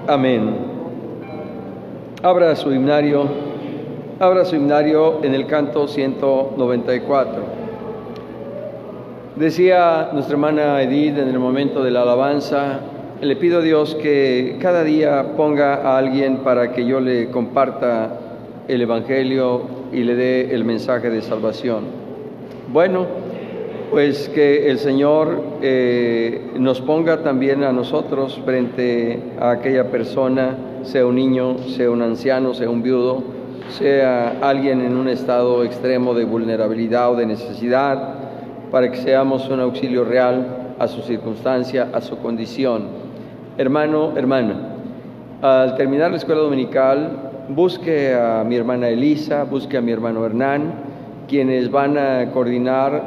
Amén. Abra su himnario en el canto 194. Decía nuestra hermana Edith en el momento de la alabanza: le pido a Dios que cada día ponga a alguien para que yo le comparta el Evangelio y le dé el mensaje de salvación. Bueno, pues que el Señor nos ponga también a nosotros frente a aquella persona, sea un niño, sea un anciano, sea un viudo, sea alguien en un estado extremo de vulnerabilidad o de necesidad, para que seamos un auxilio real a su circunstancia, a su condición. Hermano, hermana, al terminar la escuela dominical, busque a mi hermana Elisa, busque a mi hermano Hernán, quienes van a coordinar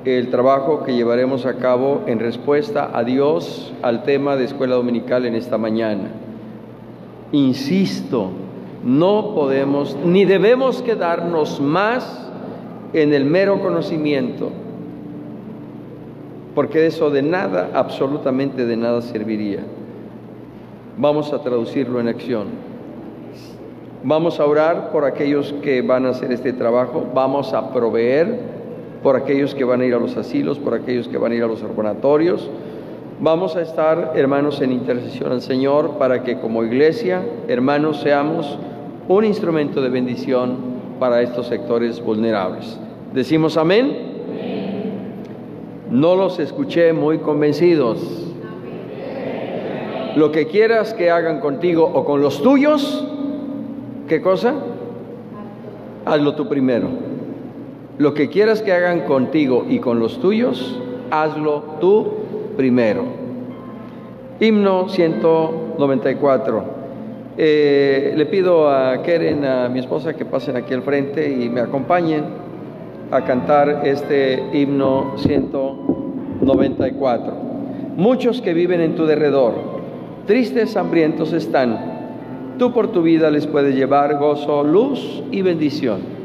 el trabajo que llevaremos a cabo en respuesta a Dios al tema de escuela dominical en esta mañana. Insisto, no podemos ni debemos quedarnos más en el mero conocimiento, porque eso de nada, absolutamente de nada serviría. Vamos a traducirlo en acción. Vamos a orar por aquellos que van a hacer este trabajo. Vamos a proveer por aquellos que van a ir a los asilos, por aquellos que van a ir a los orfanatorios. Vamos a estar, hermanos, en intercesión al Señor para que como iglesia, hermanos, seamos un instrumento de bendición para estos sectores vulnerables. ¿Decimos amén? No los escuché muy convencidos. Lo que quieras que hagan contigo o con los tuyos, ¿qué cosa? Hazlo tú primero. Lo que quieras que hagan contigo y con los tuyos, hazlo tú primero. Himno 194. Le pido a Keren, a mi esposa, que pasen aquí al frente y me acompañen a cantar este himno 194. Muchos que viven en tu derredor, tristes, hambrientos están. Tú por tu vida les puedes llevar gozo, luz y bendición.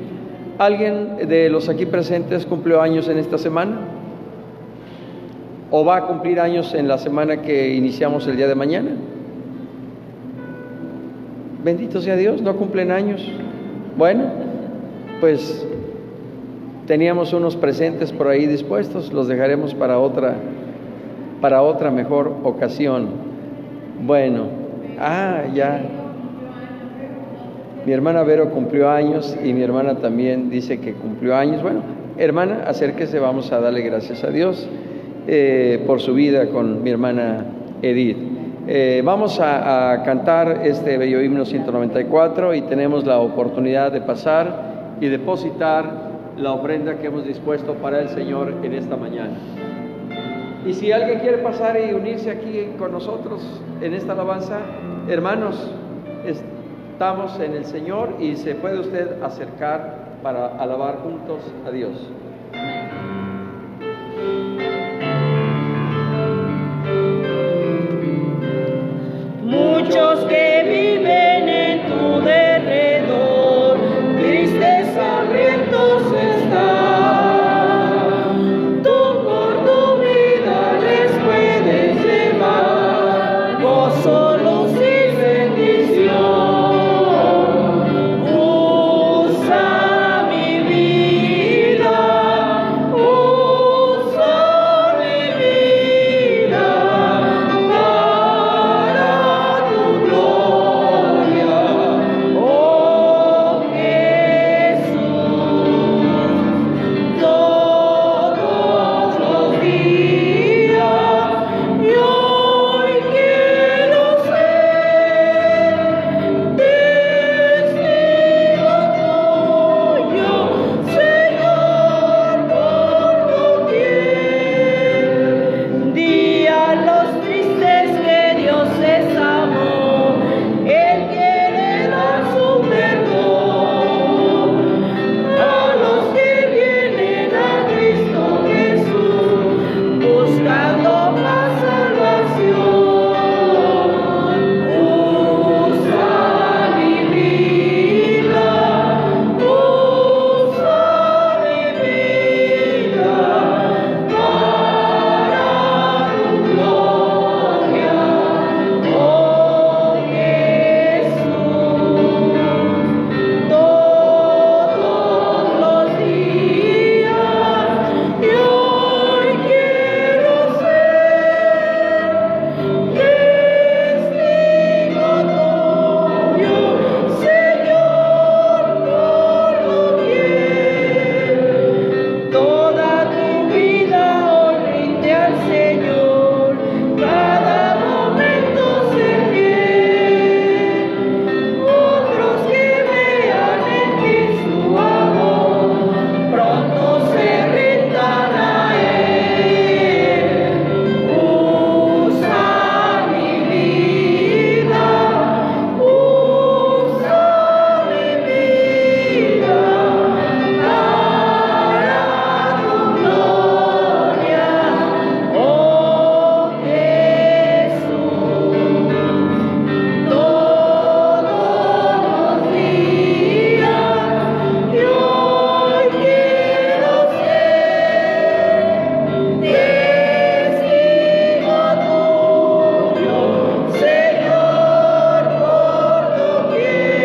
¿Alguien de los aquí presentes cumplió años en esta semana? ¿O va a cumplir años en la semana que iniciamos el día de mañana? Bendito sea Dios, no cumplen años. Bueno, pues teníamos unos presentes por ahí dispuestos, los dejaremos para otra mejor ocasión. Bueno, ya. Mi hermana Vero cumplió años y mi hermana también dice que cumplió años. Bueno, hermana, acérquese, vamos a darle gracias a Dios por su vida con mi hermana Edith. Vamos a cantar este bello himno 194 y tenemos la oportunidad de pasar y depositar la ofrenda que hemos dispuesto para el Señor en esta mañana. Y si alguien quiere pasar y unirse aquí con nosotros en esta alabanza, hermanos, estamos en el Señor y se puede usted acercar para alabar juntos a Dios. Muchos que viven en tu derredor, tristes, hambrientos están. Tú por tu vida les puedes llevar gozo, luz y bendición. Usa mi vida, usa mi vida para tu gloria, oh Jesús. Todos los días y hoy quiero ser testigo tuyo, Señor, por doquier. Di a los tristes que Dios es amor, Él quiere dar su perdón. A los que vienen a Cristo Jesús, buscando más salvación. Usa mi vida, usa mi vida para tu gloria, oh Jesús. Todos los días y hoy quiero ser testigo tuyo, Señor, por doquier. Toda tu vida hoy rinde al Señor, cada momento ser fiel. Otros que vean en ti su amor, pronto se rindan a Él. Usa mi vida, usa mi vida para tu gloria, oh Jesús. Todos los días y hoy quiero ser testigo tuyo, Señor, por doquier.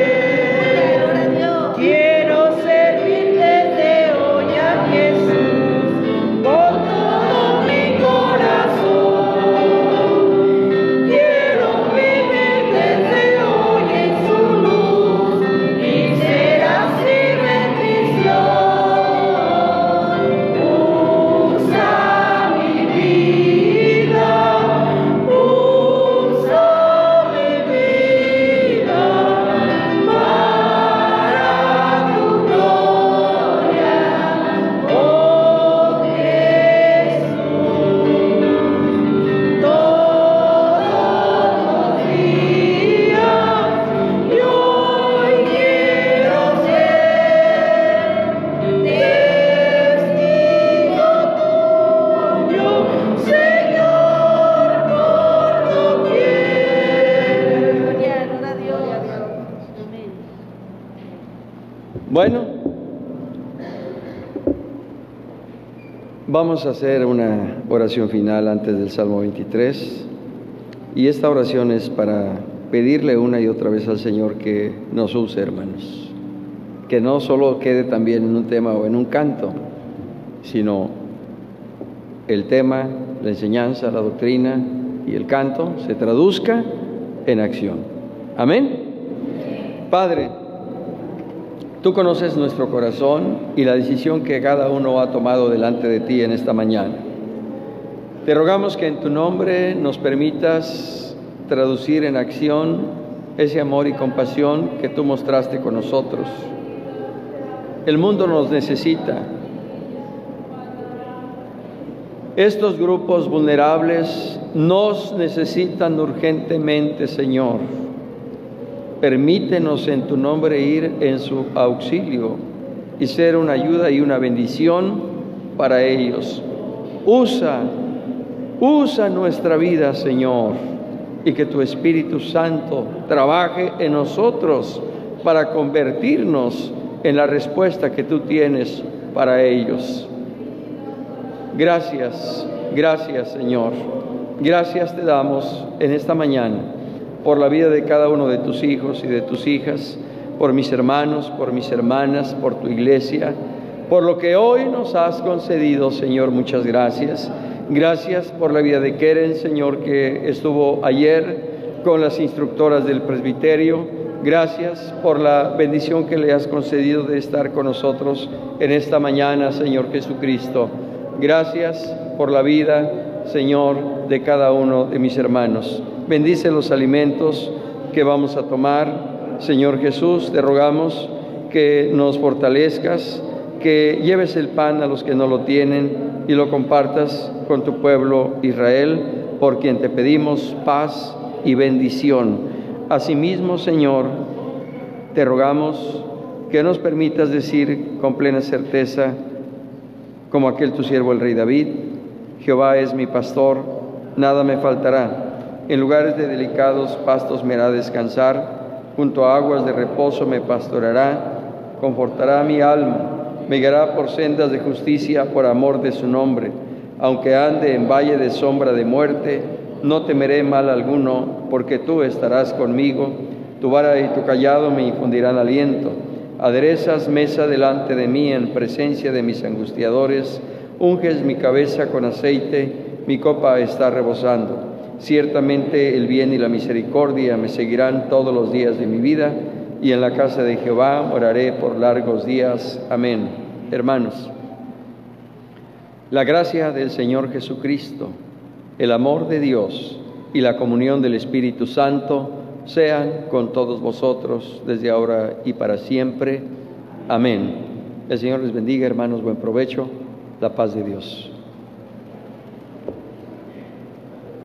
Quiero servirte de hoy a Jesús con todo mi corazón. Quiero vivir desde hoy en su luz y ser así bendición. Usa mi vida, usa mi vida para tu gloria, oh Jesús. Todos los días y hoy quiero ser testigo tuyo, Señor, por doquier. Gloria a Dios. Amén. Bueno, vamos a hacer una oración final antes del Salmo 23. Y esta oración es para pedirle una y otra vez al Señor que nos use, hermanos. Que no solo quede también en un tema o en un canto, sino el tema, la enseñanza, la doctrina y el canto se traduzca en acción. Amén. Padre, tú conoces nuestro corazón y la decisión que cada uno ha tomado delante de ti en esta mañana. Te rogamos que en tu nombre nos permitas traducir en acción ese amor y compasión que tú mostraste con nosotros. El mundo nos necesita. Estos grupos vulnerables nos necesitan urgentemente, Señor. permítenos en tu nombre ir en su auxilio y ser una ayuda y una bendición para ellos. Usa nuestra vida, Señor, y que tu Espíritu Santo trabaje en nosotros para convertirnos en la respuesta que tú tienes para ellos. Gracias, Señor. Gracias te damos en esta mañana por la vida de cada uno de tus hijos y de tus hijas, por mis hermanos, por mis hermanas, por tu iglesia, por lo que hoy nos has concedido, Señor. Muchas gracias. Gracias por la vida de Keren, Señor, que estuvo ayer con las instructoras del presbiterio. Gracias por la bendición que le has concedido de estar con nosotros en esta mañana, Señor Jesucristo. Gracias por la vida, Señor, de cada uno de mis hermanos. Bendice los alimentos que vamos a tomar. Señor Jesús, te rogamos que nos fortalezcas, que lleves el pan a los que no lo tienen y lo compartas con tu pueblo Israel, por quien te pedimos paz y bendición. Asimismo, Señor, te rogamos que nos permitas decir con plena certeza, como aquel tu siervo el rey David: Jehová es mi pastor, nada me faltará. En lugares de delicados pastos me hará descansar, junto a aguas de reposo me pastoreará, confortará mi alma. Me guiará por sendas de justicia por amor de su nombre. Aunque ande en valle de sombra de muerte, no temeré mal alguno, porque tú estarás conmigo. Tu vara y tu cayado me infundirán aliento. Aderezas mesa delante de mí en presencia de mis angustiadores. Unges mi cabeza con aceite, mi copa está rebosando. Ciertamente el bien y la misericordia me seguirán todos los días de mi vida, y en la casa de Jehová moraré por largos días. Amén. Hermanos, la gracia del Señor Jesucristo, el amor de Dios y la comunión del Espíritu Santo sean con todos vosotros desde ahora y para siempre. Amén. El Señor les bendiga, hermanos. Buen provecho. La paz de Dios.